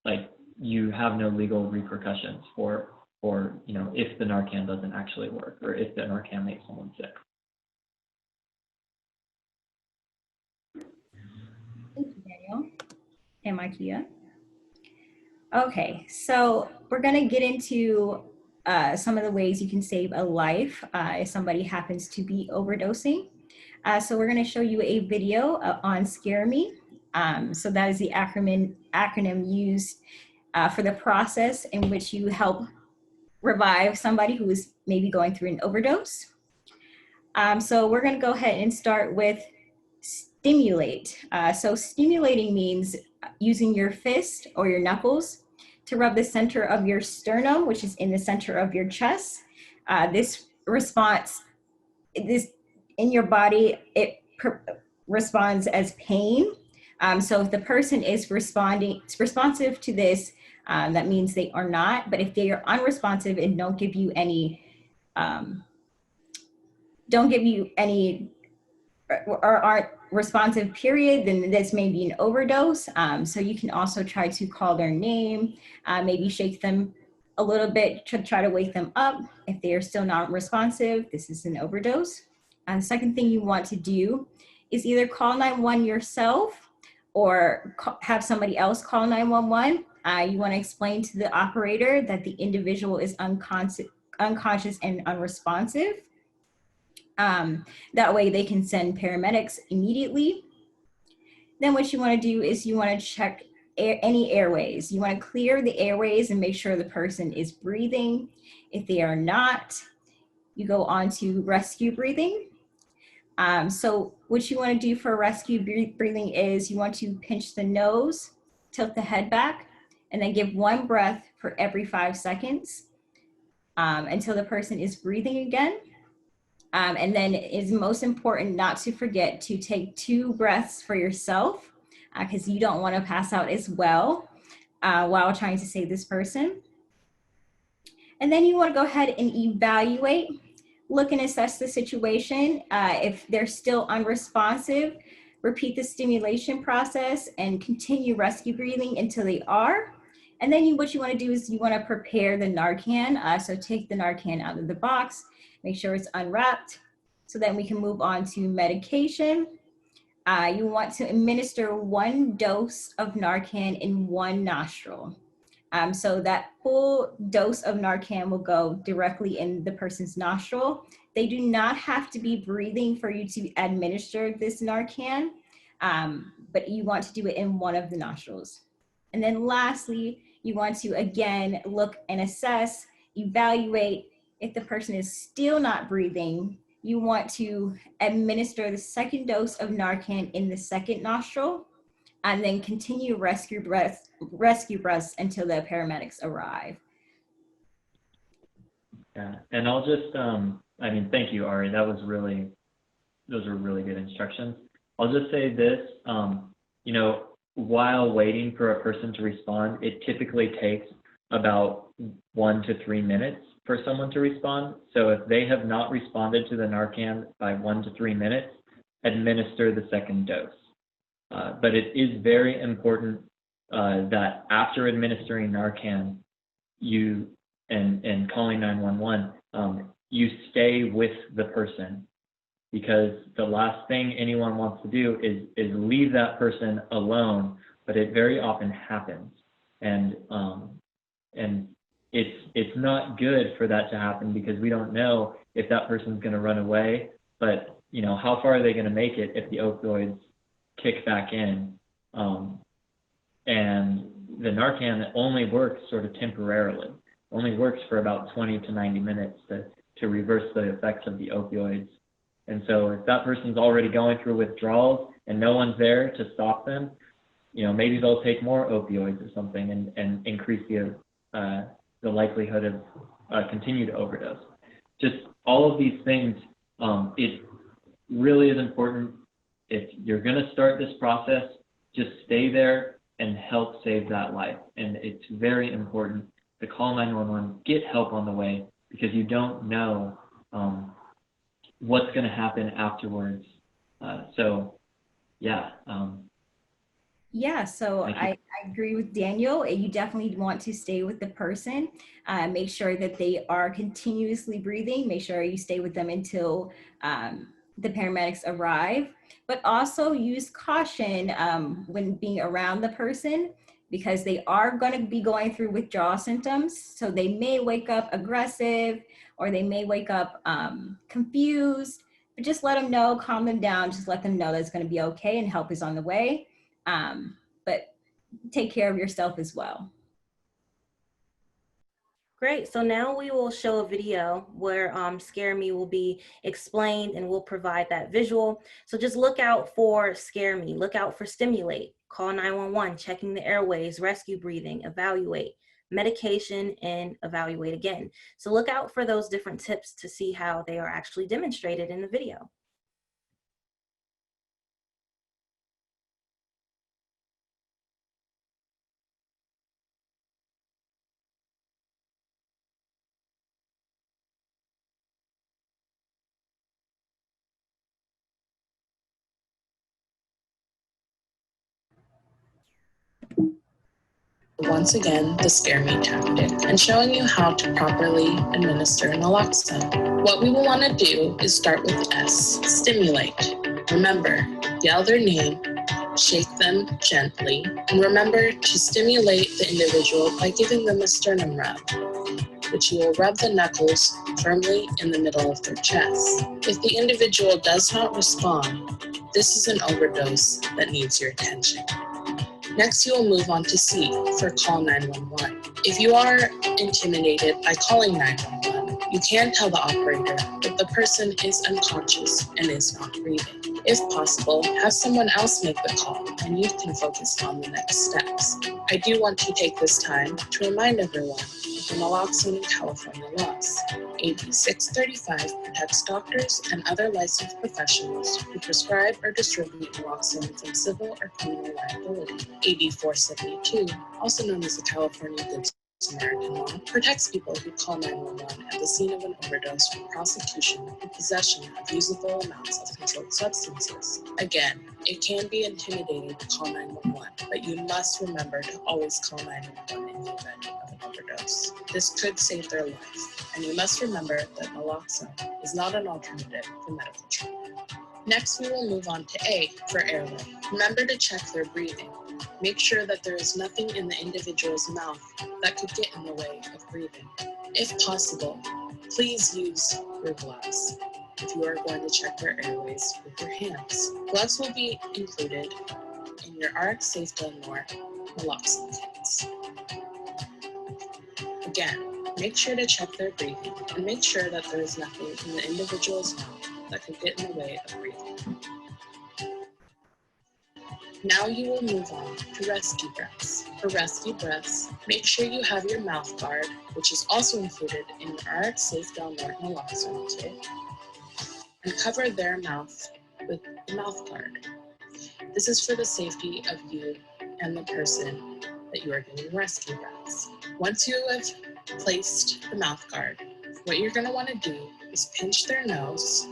like you have no legal repercussions for if the Narcan doesn't actually work or if the Narcan makes someone sick. Thank you, Daniel and Makia. Okay, so we're gonna get into some of the ways you can save a life if somebody happens to be overdosing. So we're gonna show you a video on Scare Me. So that is the acronym used for the process in which you help revive somebody who is maybe going through an overdose. So we're gonna go ahead and start with stimulate. So stimulating means using your fist or your knuckles to rub the center of your sternum, which is in the center of your chest. This response, in your body, it responds as pain. So if the person is responsive to this, that means they are not. But if they are unresponsive and don't give you any or aren't responsive, period, then this may be an overdose. So you can also try to call their name, maybe shake them a little bit to try to wake them up. If they are still not responsive, this is an overdose. The second thing you want to do is either call 911 yourself or have somebody else call 911. You want to explain to the operator that the individual is unconscious and unresponsive. That way they can send paramedics immediately. Then what you want to do is you want to check any airways. You want to clear the airways and make sure the person is breathing. If they are not, you go on to rescue breathing. So what you want to do for rescue breathing is you want to pinch the nose, tilt the head back, and then give one breath for every 5 seconds until the person is breathing again. And then it is most important not to forget to take 2 breaths for yourself because you don't want to pass out as well while trying to save this person. And then you want to go ahead and evaluate, look and assess the situation. If they're still unresponsive, repeat the stimulation process and continue rescue breathing until they are. And then what you want to do is you want to prepare the Narcan. So take the Narcan out of the box, make sure it's unwrapped, so then we can move on to medication. You want to administer 1 dose of Narcan in 1 nostril. So that full dose of Narcan will go directly in the person's nostril. They do not have to be breathing for you to administer this Narcan, but you want to do it in 1 of the nostrils. And then lastly, you want to again look and assess, evaluate. If the person is still not breathing, you want to administer the 2nd dose of Narcan in the 2nd nostril, and then continue rescue breaths until the paramedics arrive. Yeah, and I'll just, thank you, Ari. Those were really good instructions. I'll just say this, while waiting for a person to respond, it typically takes about 1 to 3 minutes for someone to respond. So if they have not responded to the Narcan by 1 to 3 minutes, administer the 2nd dose. But it is very important that after administering Narcan, and calling 911, you stay with the person, because the last thing anyone wants to do is leave that person alone, but it very often happens. And it's not good for that to happen, because we don't know if that person's going to run away, but how far are they going to make it if the opioids kick back in? And the Narcan only works sort of temporarily, only works for about 20 to 90 minutes to reverse the effects of the opioids. And so if that person's already going through withdrawals and no one's there to stop them, maybe they'll take more opioids or something and increase the likelihood of continued overdose. Just all of these things, it really is important. If you're going to start this process, just stay there and help save that life. And it's very important to call 911, get help on the way, because you don't know what's going to happen afterwards. So yeah. Yeah, so Thank you. I agree with Daniel. You definitely want to stay with the person. Make sure that they are continuously breathing. Make sure you stay with them until the paramedics arrive. But also use caution when being around the person, because they are going to be going through withdrawal symptoms. So they may wake up aggressive, or they may wake up confused. But just let them know, calm them down, just let them know that it's going to be okay and help is on the way. But take care of yourself as well. Great, so now we will show a video where Scare Me will be explained, and we'll provide that visual. So just look out for Scare Me, look out for Stimulate, call 911, checking the airways, rescue breathing, evaluate, medication, and evaluate again. So look out for those different tips to see how they are actually demonstrated in the video. Once again, the Scare Me tactic, and showing you how to properly administer naloxone. What we will want to do is start with S, stimulate. Remember, yell their name, shake them gently, and remember to stimulate the individual by giving them a sternum rub, which you will rub the knuckles firmly in the middle of their chest. If the individual does not respond, this is an overdose that needs your attention. Next, you will move on to C for call 911. If you are intimidated by calling 911, you can tell the operator that the person is unconscious and is not breathing. If possible, have someone else make the call and you can focus on the next steps. I do want to take this time to remind everyone of the Naloxone in California laws. AB 635 protects doctors and other licensed professionals who prescribe or distribute naloxone from civil or criminal liability. AB 472, also known as the California Good Samaritan Law, protects people who call 911 at the scene of an overdose from prosecution for possession of usable amounts of controlled substances. Again, it can be intimidating to call 911, but you must remember to always call 911 in the event of an overdose. This could save their life, and you must remember that naloxone is not an alternative for medical treatment. Next, we will move on to A for airway. Remember to check their breathing. Make sure that there is nothing in the individual's mouth that could get in the way of breathing. If possible, please use your gloves if you are going to check their airways with your hands. Gloves will be included in your RX Safe Del Norte naloxone kits. Again, make sure to check their breathing and make sure that there is nothing in the individual's mouth that could get in the way of breathing. Now you will move on to rescue breaths. For rescue breaths, make sure you have your mouth guard, which is also included in your RX Safe Del Norte naloxone kit, and cover their mouth with the mouth guard. This is for the safety of you and the person that you are giving rescue breaths. Once you have placed the mouth guard, what you're going to want to do is pinch their nose,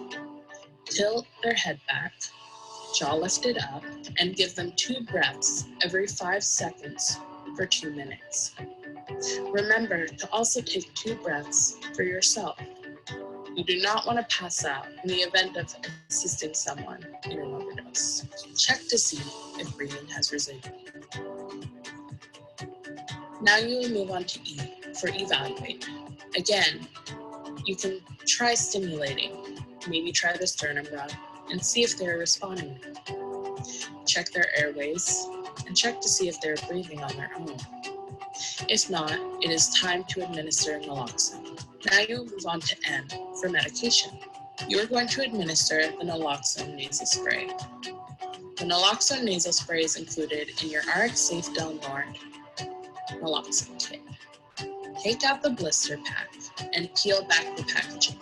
tilt their head back, jaw lifted up, and give them 2 breaths every 5 seconds for 2 minutes. Remember to also take 2 breaths for yourself. You do not want to pass out in the event of assisting someone in an overdose. Check to see if breathing has resumed. Now you will move on to E for evaluate. Again, you can try stimulating, maybe try the sternum rub, and see if they're responding. Check their airways and check to see if they're breathing on their own. If not, it is time to administer naloxone. Now you'll move on to N for medication. You are going to administer the naloxone nasal spray. The naloxone nasal spray is included in your RX Safe Del Norte naloxone kit. Take out the blister pack and peel back the packaging.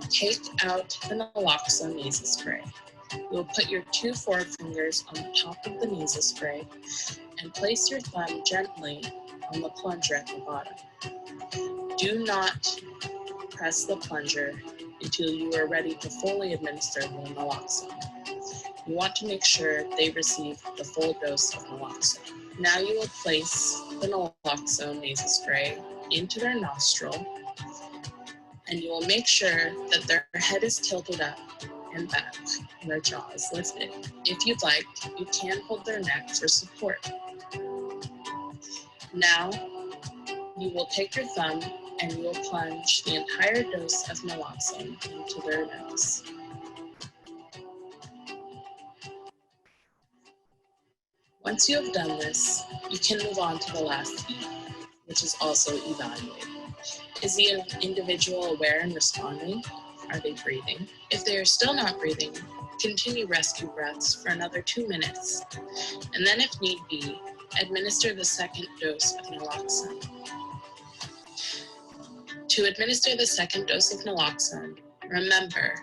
Take out the naloxone nasal spray. You will put your 2 forefingers on the top of the nasal spray and place your thumb gently on the plunger at the bottom. Do not press the plunger until you are ready to fully administer the naloxone. You want to make sure they receive the full dose of naloxone. Now you will place the naloxone nasal spray into their nostril, and you will make sure that their head is tilted up and back and their jaw is lifted. If you'd like, you can hold their neck for support. Now, you will take your thumb and you will plunge the entire dose of naloxone into their nose. Once you have done this, you can move on to the last E, which is also evaluate. Is the individual aware and responding? Are they breathing? If they are still not breathing, continue rescue breaths for another 2 minutes, and then if need be, administer the second dose of naloxone. To administer the second dose of naloxone, remember,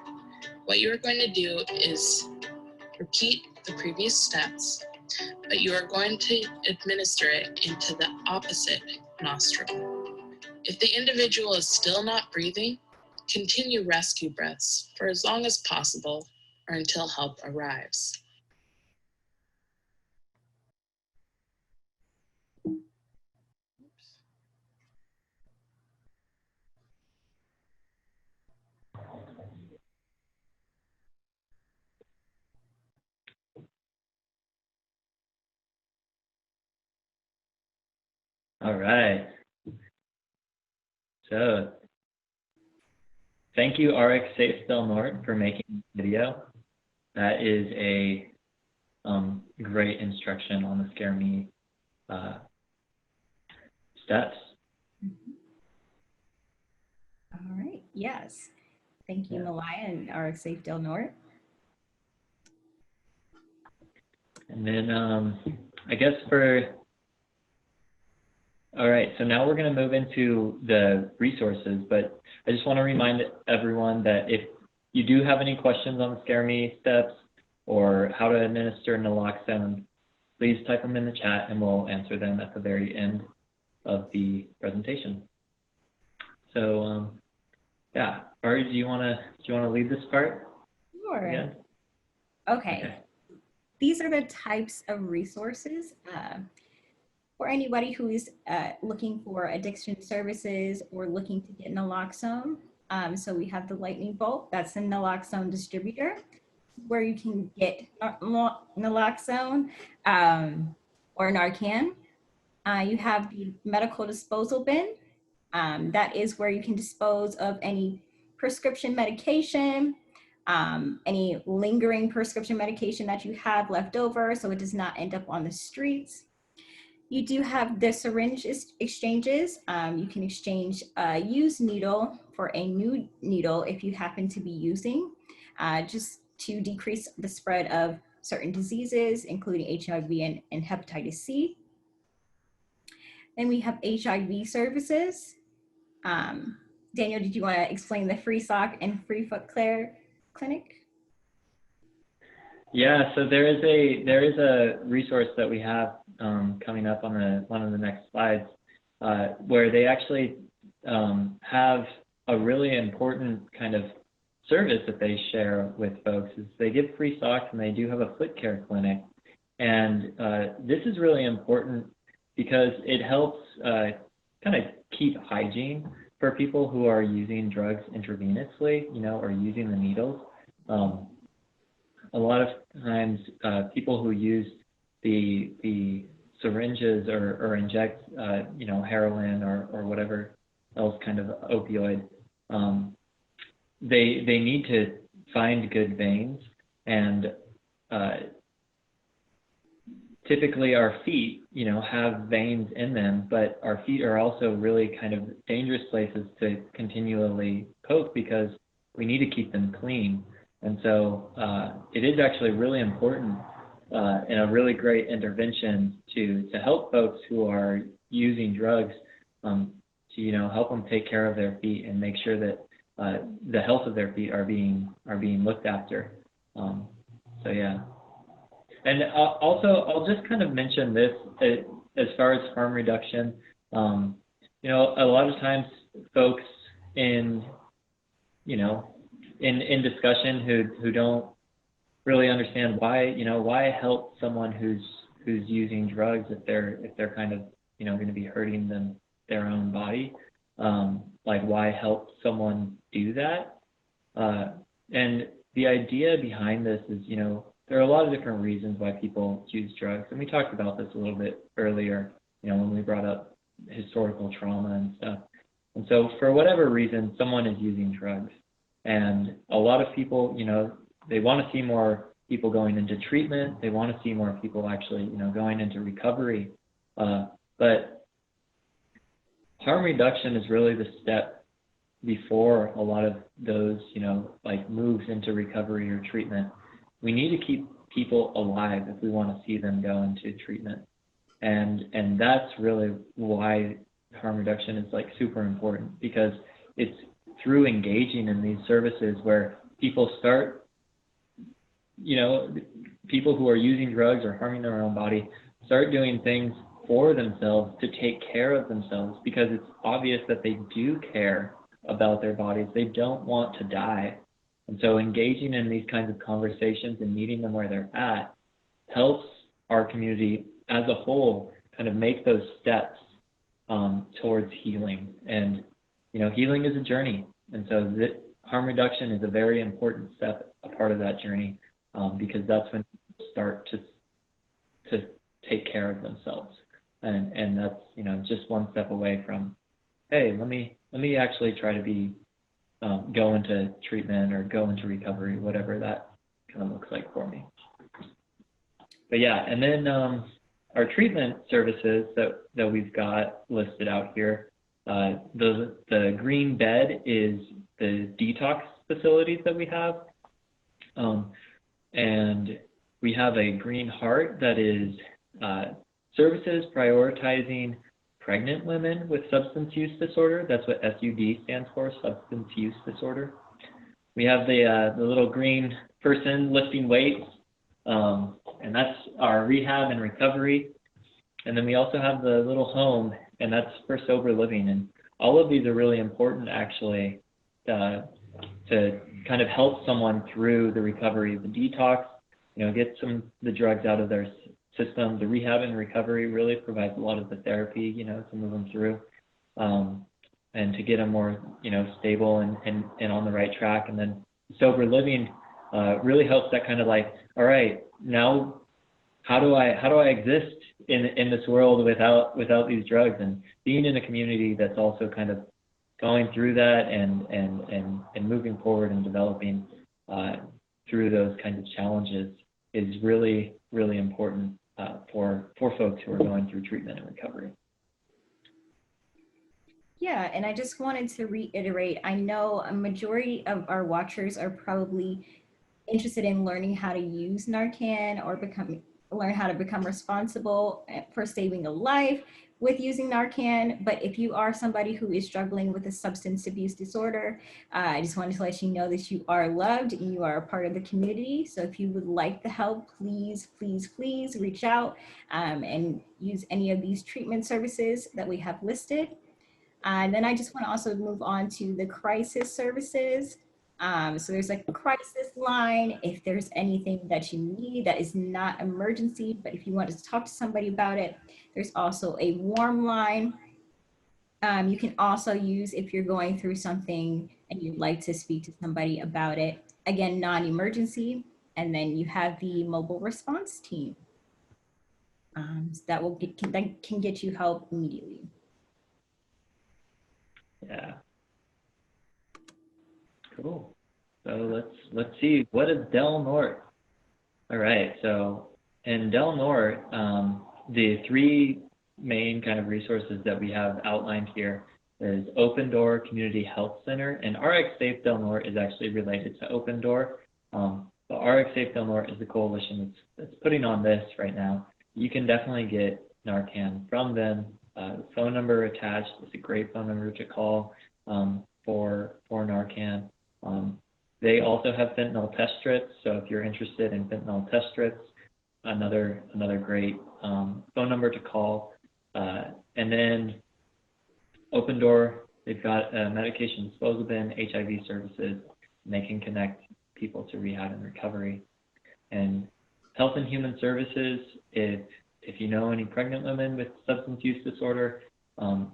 what you are going to do is repeat the previous steps, but you are going to administer it into the opposite nostril. If the individual is still not breathing, continue rescue breaths for as long as possible or until help arrives. All right. So thank you, RX Safe Del Norte, for making the video. That is a great instruction on the Scare Me steps. All right, yes. Thank you, Malaya and RX Safe Del Norte. And then I guess all right, so now we're going to move into the resources, but I just want to remind everyone that if you do have any questions on the Scare Me steps or how to administer naloxone, please type them in the chat and we'll answer them at the very end of the presentation. So yeah, Ari, do you want to lead this part? Sure. Again? Okay. These are the types of resources for anybody who is looking for addiction services or looking to get naloxone. So we have the Lightning Bolt, that's a naloxone distributor, where you can get naloxone or Narcan. You have the medical disposal bin. That is where you can dispose of any prescription medication, any lingering prescription medication that you have left over so it does not end up on the streets. You do have the syringe exchanges. You can exchange a used needle for a new needle if you happen to be using, just to decrease the spread of certain diseases, including HIV and hepatitis C. Then we have HIV services. Daniel, did you want to explain the Free Sock and Free Foot Care Clinic? Yeah, so there is a resource that we have coming up on one of the next slides where they actually have a really important kind of service that they share with folks. Is they give free socks and they do have a foot care clinic, and this is really important because it helps kind of keep hygiene for people who are using drugs intravenously, or using the needles. A lot of times, people who use the syringes or inject, heroin or whatever else kind of opioid, they need to find good veins, and typically our feet, have veins in them, but our feet are also really kind of dangerous places to continually poke because we need to keep them clean. And so it is actually really important and a really great intervention to help folks who are using drugs to help them take care of their feet and make sure that the health of their feet are being looked after. So yeah. And also, I'll just kind of mention this as far as harm reduction. A lot of times folks in, in discussion who don't really understand why help someone who's using drugs if they're kind of going to be hurting their own body. Like, why help someone do that? And the idea behind this is, there are a lot of different reasons why people use drugs, and we talked about this a little bit earlier, when we brought up historical trauma and stuff. And so for whatever reason, someone is using drugs, and a lot of people, they want to see more people going into treatment. They want to see more people actually, going into recovery. But harm reduction is really the step before a lot of those, like moves into recovery or treatment. We need to keep people alive if we want to see them go into treatment. And that's really why harm reduction is like super important, because it's through engaging in these services where people start, people who are using drugs or harming their own body start doing things for themselves to take care of themselves, because it's obvious that they do care about their bodies. They don't want to die. And so engaging in these kinds of conversations and meeting them where they're at helps our community as a whole kind of make those steps towards healing. And, healing is a journey. And so harm reduction is a very important step, a part of that journey, because that's when people start to take care of themselves. And that's, just one step away from, hey, let me actually try to go into treatment or go into recovery, whatever that kind of looks like for me. But yeah, and then our treatment services that we've got listed out here, the green bed is the detox facilities that we have. And we have a green heart that is services prioritizing pregnant women with substance use disorder. That's what SUD stands for, substance use disorder. We have the little green person lifting weights, and that's our rehab and recovery. And then we also have the little home, and that's for sober living. And all of these are really important, actually, to kind of help someone through the recovery, the detox, get the drugs out of their system. The rehab and recovery really provides a lot of the therapy, to move them through, and to get them more, stable and on the right track. And then sober living really helps that kind of like, all right, now how do I exist in this world without these drugs? And being in a community that's also kind of going through that and moving forward and developing through those kinds of challenges is really, really important for folks who are going through treatment and recovery. Yeah, and I just wanted to reiterate, I know a majority of our watchers are probably interested in learning how to use Narcan or learn how to become responsible for saving a life with using Narcan. But if you are somebody who is struggling with a substance abuse disorder, I just wanted to let you know that you are loved and you are a part of the community. So if you would like the help, please, please, please reach out and use any of these treatment services that we have listed. And then I just want to also move on to the crisis services. So there's like a crisis line if there's anything that you need that is not emergency, but if you want to talk to somebody about it. There's also a warm line. You can also use if you're going through something and you'd like to speak to somebody about it. Again, non-emergency. And then you have the mobile response team so that can get you help immediately. Yeah. Cool. So let's see, what is Del Norte? All right, so in Del Norte, the three main kind of resources that we have outlined here is Open Door Community Health Center, and RX Safe Del Norte is actually related to Open Door. But RX Safe Del Norte is the coalition that's putting on this right now. You can definitely get Narcan from them. The phone number attached is a great phone number to call for Narcan. They also have fentanyl test strips, so if you're interested in fentanyl test strips, another great phone number to call. And then Open Door, they've got a medication disposal bin, HIV services, and they can connect people to rehab and recovery. And Health and Human Services, if you know any pregnant women with substance use disorder,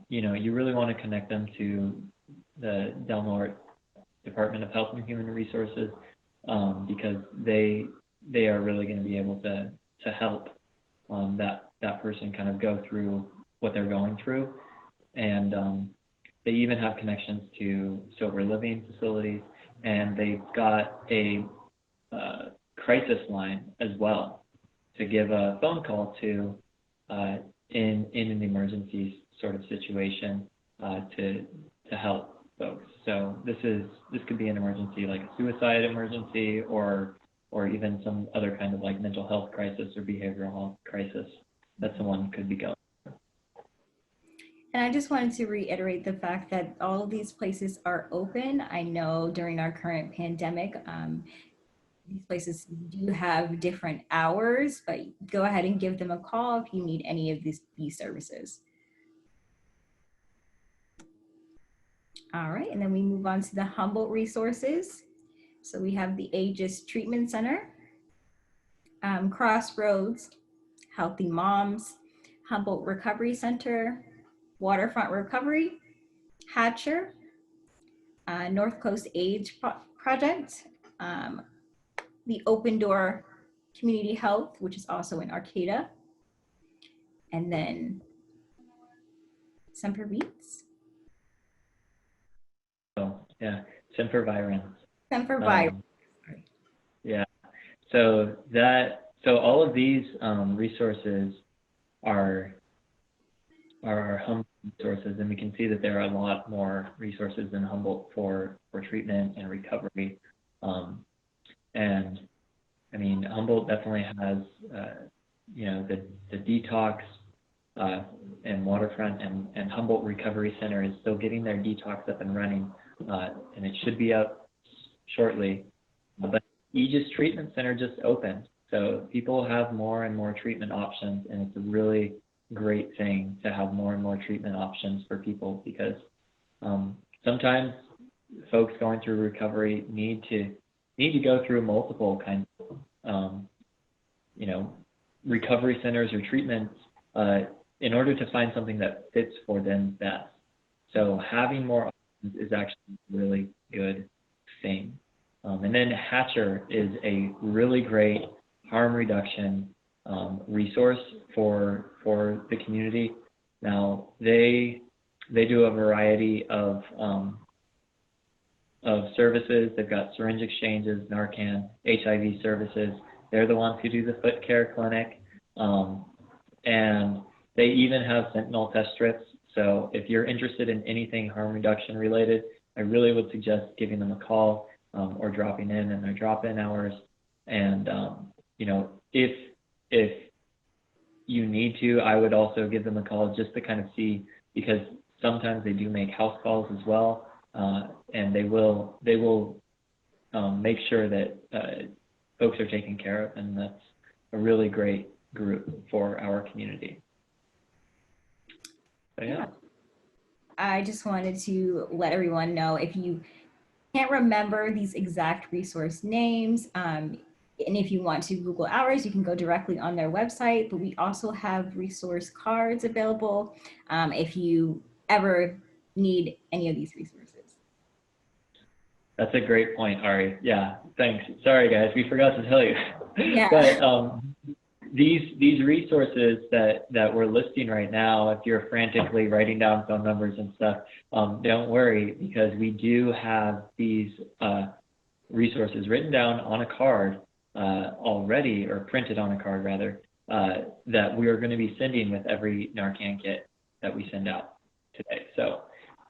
you know, you really want to connect them to the Del Norte Department of Health and Human Resources, because they are really going to be able to help that person kind of go through what they're going through. And they even have connections to sober living facilities, and they've got a crisis line as well to give a phone call to in an emergency sort of situation to help folks. So this could be an emergency like a suicide emergency, or even some other kind of like mental health crisis or behavioral health crisis that someone could be going. And I just wanted to reiterate the fact that all of these places are open. I know during our current pandemic, these places do have different hours, but go ahead and give them a call if you need any of these services. All right, and then we move on to the Humboldt resources. So we have the Aegis Treatment Center, Crossroads, Healthy Moms, Humboldt Recovery Center, Waterfront Recovery, Hatcher, North Coast AIDS Project, the Open Door Community Health, which is also in Arcata, and then Semper Beats. Oh, yeah, Semper Virens. Semper Virens. Yeah, so all of these resources are our Humboldt resources, and we can see that there are a lot more resources in Humboldt for treatment and recovery. And I mean, Humboldt definitely has, you know, the detox and waterfront, and Humboldt Recovery Center is still getting their detox up and running, and it should be up shortly. But Aegis Treatment Center just opened, so people have more and more treatment options, and it's a really great thing to have more and more treatment options for people, because sometimes folks going through recovery need to go through multiple kinds of you know, recovery centers or treatments in order to find something that fits for them best. So having more options is actually a really good thing. And then Hatcher is a really great harm reduction resource for the community. Now they do a variety of services. They've got syringe exchanges, Narcan, HIV services. They're the ones who do the foot care clinic, and they even have sentinel test strips. So if you're interested in anything harm reduction related, I really would suggest giving them a call or dropping in their drop-in hours. And you know, if you need to, I would also give them a call just to kind of see, because sometimes they do make house calls as well, and they will make sure that folks are taken care of, and that's a really great group for our community. So, yeah. I just wanted to let everyone know, if you can't remember these exact resource names, and if you want to Google ours, you can go directly on their website, but we also have resource cards available if you ever need any of these resources. That's a great point, Ari. Yeah, thanks. Sorry, guys, we forgot to tell you. Yeah. But these resources that we're listing right now, if you're frantically writing down phone numbers and stuff, don't worry, because we do have these resources written down on a card already, or printed on a card rather, that we are going to be sending with every Narcan kit that we send out today. So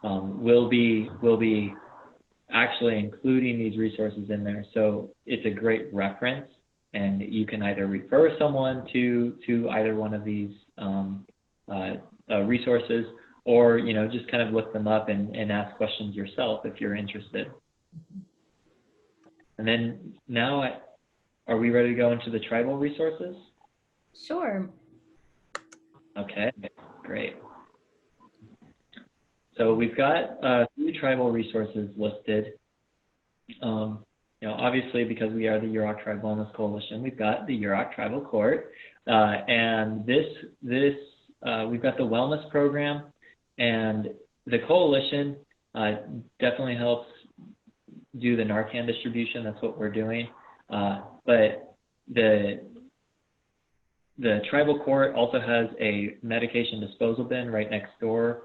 we'll be actually including these resources in there. So it's a great reference, and you can either refer someone to either one of these resources, or, you know, just kind of look them up and ask questions yourself if you're interested. And then now, are we ready to go into the tribal resources? Sure. Okay, great. So we've got 3 tribal resources listed. Obviously, because we are the Yurok Tribe Wellness Coalition, we've got the Yurok Tribal Court, and we've got the wellness program, and the coalition definitely helps do the Narcan distribution. That's what we're doing, but the tribal court also has a medication disposal bin right next door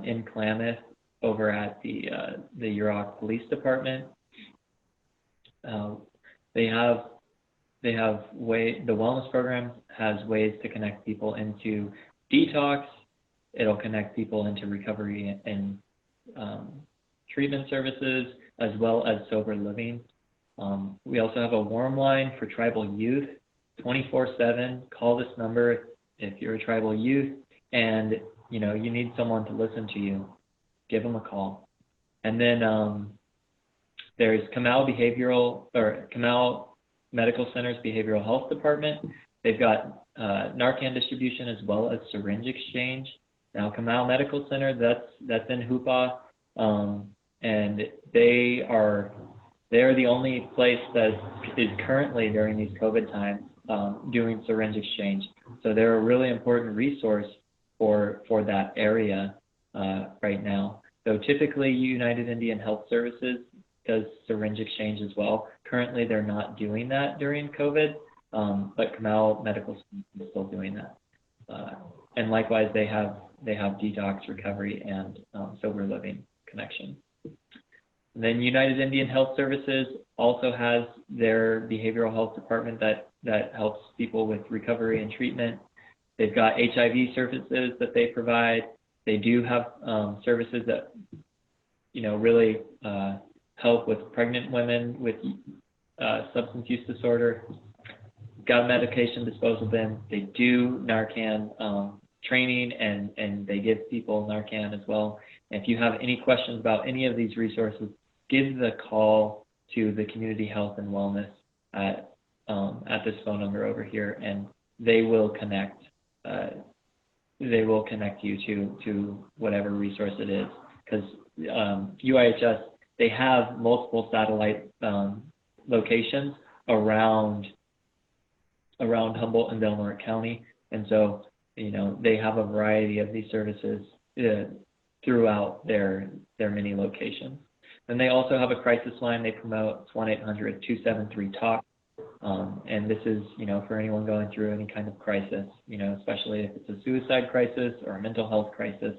in Klamath, over at the Yurok Police Department. The wellness program has ways to connect people into detox. It'll connect people into recovery and treatment services, as well as sober living. We also have a warm line for tribal youth, 24/7. Call this number if you're a tribal youth and you need someone to listen to you. Give them a call. And then there's Kamau Medical Center's Behavioral Health Department. They've got Narcan distribution as well as syringe exchange. Now, Kamau Medical Center, that's in Hoopa, and they are the only place that is currently during these COVID times doing syringe exchange. So they're a really important resource for that area right now. So typically, United Indian Health Services does syringe exchange as well. Currently, they're not doing that during COVID, but Kamau Medical Center is still doing that. And likewise, they have detox, recovery, and sober living connection. And then United Indian Health Services also has their behavioral health department that helps people with recovery and treatment. They've got HIV services that they provide. They do have services that really help with pregnant women with substance use disorder. Got a medication disposal bin. They do Narcan training, and they give people Narcan as well. And if you have any questions about any of these resources, give the call to the Community Health and Wellness at this phone number over here, and they will connect. They will connect you to whatever resource it is, because UIHS, they have multiple satellite locations around Humboldt and Delaware County, and so they have a variety of these services throughout their many locations. And they also have a crisis line they promote. It's 1-800-273-TALK. And this is, for anyone going through any kind of crisis, especially if it's a suicide crisis or a mental health crisis,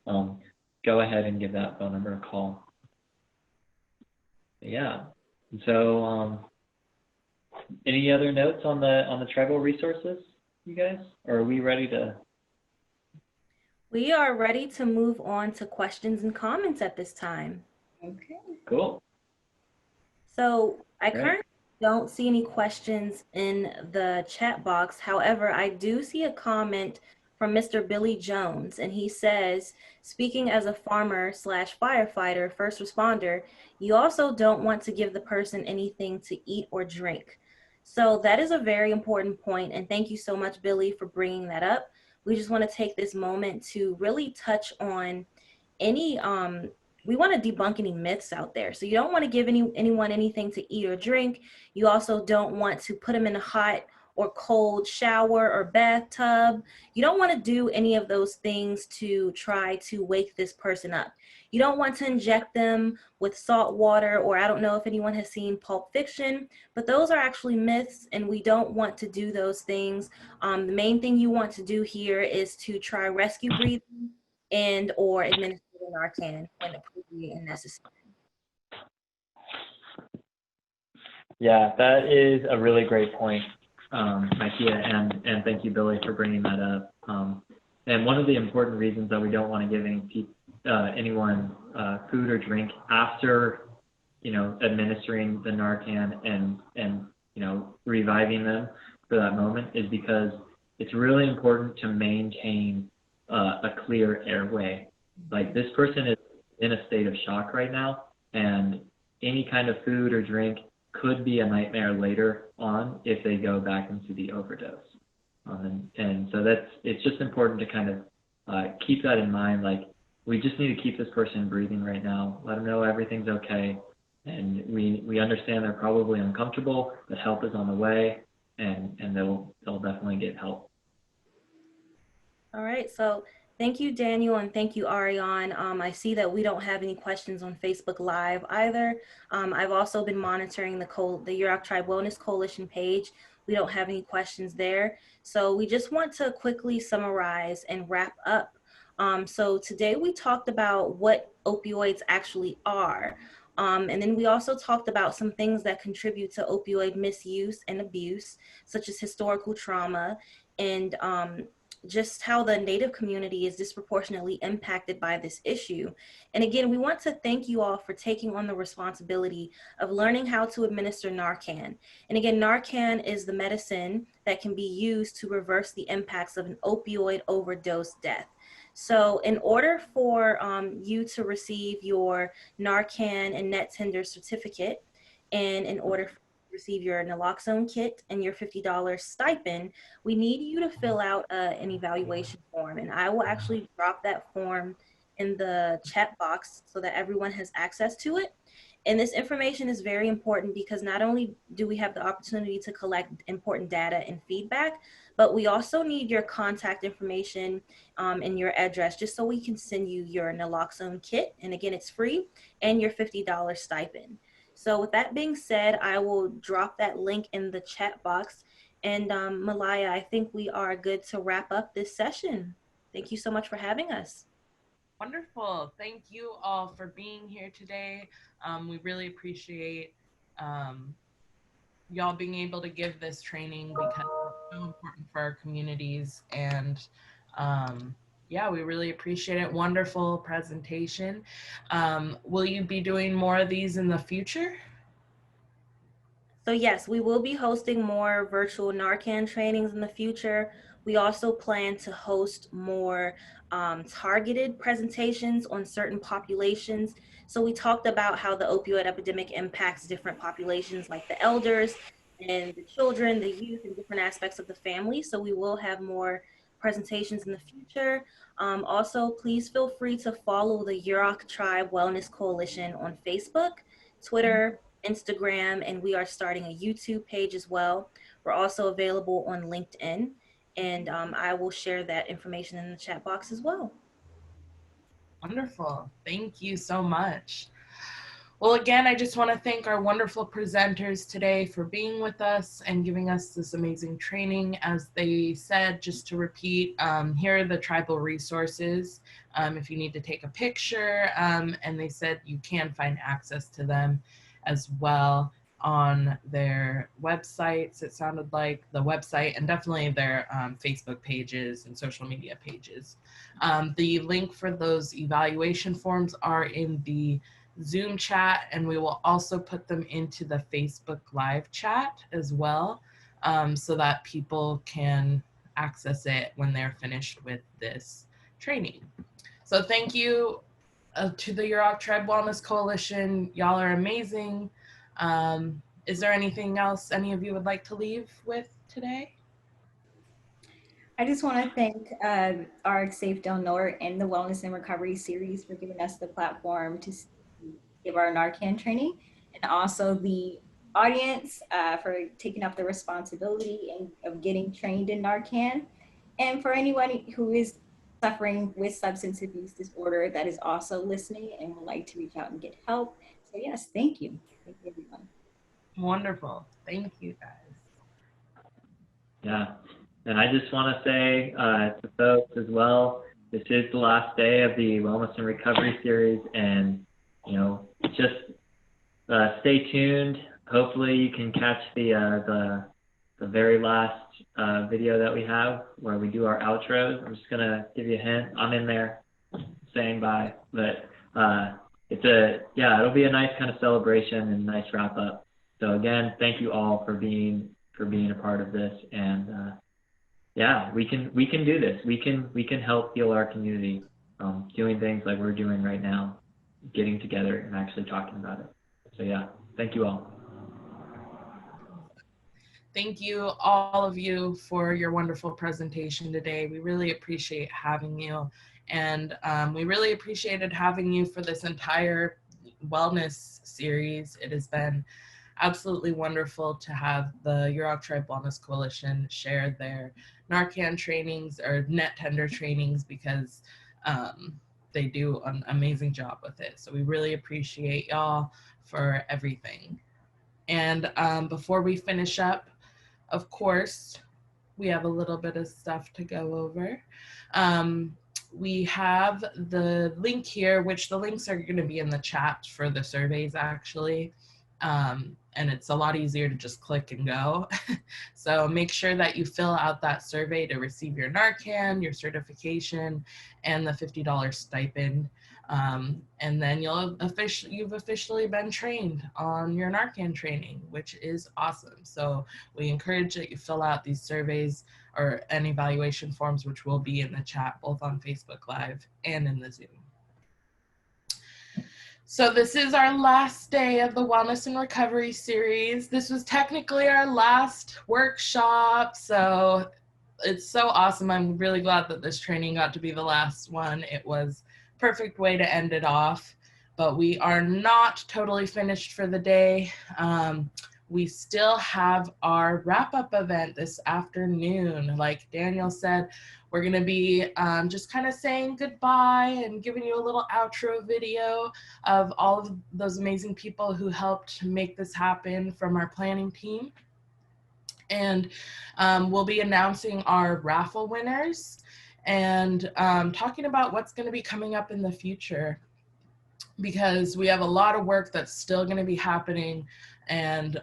go ahead and give that phone number a call. Yeah. So, any other notes on the tribal resources, you guys? Or are we ready to? We are ready to move on to questions and comments at this time. Okay. Cool. So I currently don't see any questions in the chat box. However, I do see a comment from Mr. Billy Jones, and he says, speaking as a farmer/firefighter, first responder, you also don't want to give the person anything to eat or drink. So that is a very important point, and thank you so much, Billy, for bringing that up. We just want to take this moment to really touch on any we want to debunk any myths out there. So you don't want to give anyone anything to eat or drink. You also don't want to put them in a hot or cold shower or bathtub. You don't want to do any of those things to try to wake this person up. You don't want to inject them with salt water, or I don't know if anyone has seen Pulp Fiction, but those are actually myths, and we don't want to do those things. The main thing you want to do here is to try rescue breathing and or administer Narcan when appropriate and necessary. Yeah, that is a really great point, Makia, and thank you, Billy, for bringing that up. And one of the important reasons that we don't want to give anyone food or drink after, administering the Narcan and reviving them for that moment is because it's really important to maintain a clear airway. Like, this person is in a state of shock right now, and any kind of food or drink could be a nightmare later on if they go back into the overdose. And so it's just important to kind of keep that in mind. Like, we just need to keep this person breathing right now, let them know everything's okay, And we understand they're probably uncomfortable, but help is on the way, and they'll definitely get help. All right, so thank you, Daniel, and thank you, Ariane. I see that we don't have any questions on Facebook Live either. I've also been monitoring the Yurok Tribe Wellness Coalition page. We don't have any questions there. So we just want to quickly summarize and wrap up. So today we talked about what opioids actually are. And then we also talked about some things that contribute to opioid misuse and abuse, such as historical trauma and just how the Native community is disproportionately impacted by this issue. And again, we want to thank you all for taking on the responsibility of learning how to administer Narcan. And again, Narcan is the medicine that can be used to reverse the impacts of an opioid overdose death. So in order for you to receive your Narcan and Net Tender certificate, and in order for receive your Naloxone kit and your $50 stipend, we need you to fill out an evaluation form. And I will actually drop that form in the chat box so that everyone has access to it. And this information is very important because not only do we have the opportunity to collect important data and feedback, but we also need your contact information and your address just so we can send you your Naloxone kit. And again, it's free, and your $50 stipend. So with that being said, I will drop that link in the chat box. And Malaya, I think we are good to wrap up this session. Thank you so much for having us. Wonderful. Thank you all for being here today. We really appreciate y'all being able to give this training because it's so important for our communities. And yeah, we really appreciate it. Wonderful presentation. Will you be doing more of these in the future? So yes, we will be hosting more virtual Narcan trainings in the future. We also plan to host more targeted presentations on certain populations. So we talked about how the opioid epidemic impacts different populations like the elders and the children, the youth, and different aspects of the family. So we will have more presentations in the future. Also, please feel free to follow the Yurok Tribe Wellness Coalition on Facebook, Twitter, Instagram, and we are starting a YouTube page as well. We're also available on LinkedIn, and I will share that information in the chat box as well. Wonderful. Thank you so much. Well, again, I just want to thank our wonderful presenters today for being with us and giving us this amazing training. As they said, just to repeat, here are the tribal resources if you need to take a picture, and they said you can find access to them as well on their websites. It sounded like the website, and definitely their Facebook pages and social media pages. The link for those evaluation forms are in the Zoom chat, and we will also put them into the Facebook Live chat as well, so that people can access it when they're finished with this training. So thank you to the Yurok Tribe Wellness Coalition. Y'all are amazing. Is there anything else any of you would like to leave with today? I just want to thank our Safe Del Norte and the Wellness and Recovery series for giving us the platform to give our Narcan training, and also the audience for taking up the responsibility of getting trained in Narcan. And for anyone who is suffering with substance abuse disorder that is also listening and would like to reach out and get help. So yes, thank you. Thank you, everyone. Wonderful. Thank you, guys. Yeah, and I just want to say to folks as well, this is the last day of the Wellness and Recovery series, and just stay tuned. Hopefully you can catch the very last video that we have where we do our outros. I'm just gonna give you a hint. I'm in there saying bye, but it'll be a nice kind of celebration and a nice wrap up. So again, thank you all for being a part of this, and we can do this. We can help heal our community, doing things like we're doing right now, getting together and actually talking about it. So yeah, thank you all. Thank you, all of you, for your wonderful presentation today. We really appreciate having you, and we really appreciated having you for this entire wellness series. It has been absolutely wonderful to have the Yurok Tribe Wellness Coalition share their Narcan trainings or net tender trainings, because they do an amazing job with it. So we really appreciate y'all for everything. And before we finish up, of course, we have a little bit of stuff to go over. We have the link here, which the links are going to be in the chat for the surveys, actually. And it's a lot easier to just click and go. So make sure that you fill out that survey to receive your Narcan, your certification, and the $50 stipend. And then you've officially been trained on your Narcan training, which is awesome. So we encourage that you fill out these surveys or an evaluation forms, which will be in the chat, both on Facebook Live and in the Zoom. So this is our last day of the Wellness and Recovery series. This was technically our last workshop, so it's so awesome. I'm really glad that this training got to be the last one. It was a perfect way to end it off, but we are not totally finished for the day. We still have our wrap-up event this afternoon. Like Daniel said, we're gonna be just kind of saying goodbye and giving you a little outro video of all of those amazing people who helped make this happen from our planning team. And we'll be announcing our raffle winners and talking about what's gonna be coming up in the future, because we have a lot of work that's still gonna be happening. And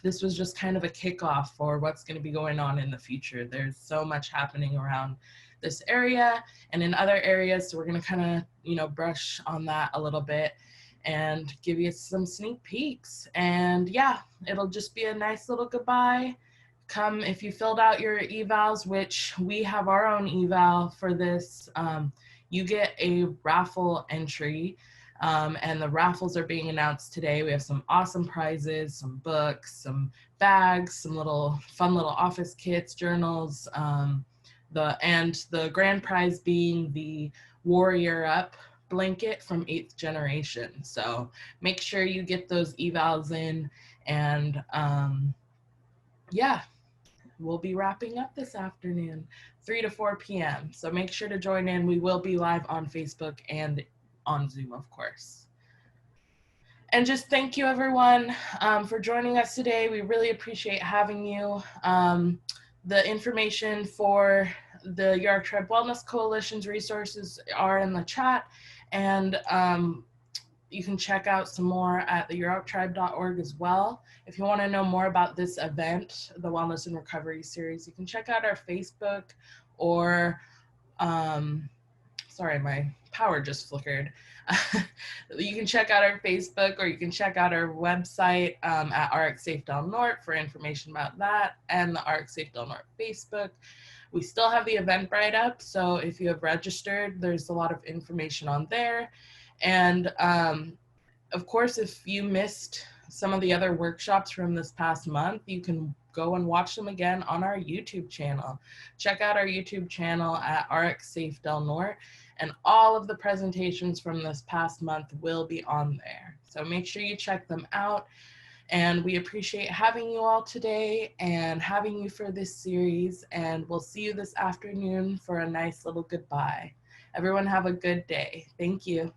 this was just kind of a kickoff for what's going to be going on in the future. There's so much happening around this area and in other areas. So we're going to kind of, brush on that a little bit and give you some sneak peeks. And yeah, it'll just be a nice little goodbye. Come, if you filled out your evals, which we have our own eval for this, you get a raffle entry. And the raffles are being announced today. We have some awesome prizes, some books, some bags, some fun little office kits, journals, the grand prize being the Warrior Up blanket from 8th Generation. So make sure you get those evals in, and yeah, we'll be wrapping up this afternoon, 3 to 4 p.m. So make sure to join in. We will be live on Facebook and on Zoom, of course. And just thank you, everyone, for joining us today. We really appreciate having you. The information for the Yurok Tribe Wellness Coalition's resources are in the chat, and you can check out some more at the yuroktribe.org as well. If you want to know more about this event, the Wellness and Recovery series, you can check out our Facebook, or sorry, my power just flickered. You can check out our Facebook, or you can check out our website at RX Safe Del Norte for information about that, and the RX Safe Del Norte Facebook. We still have the Eventbrite up, so if you have registered, there's a lot of information on there. And of course, if you missed some of the other workshops from this past month, you can go and watch them again on our YouTube channel. Check out our YouTube channel at RX Safe Del Norte, and all of the presentations from this past month will be on there. So make sure you check them out. And we appreciate having you all today and having you for this series. And we'll see you this afternoon for a nice little goodbye. Everyone have a good day. Thank you.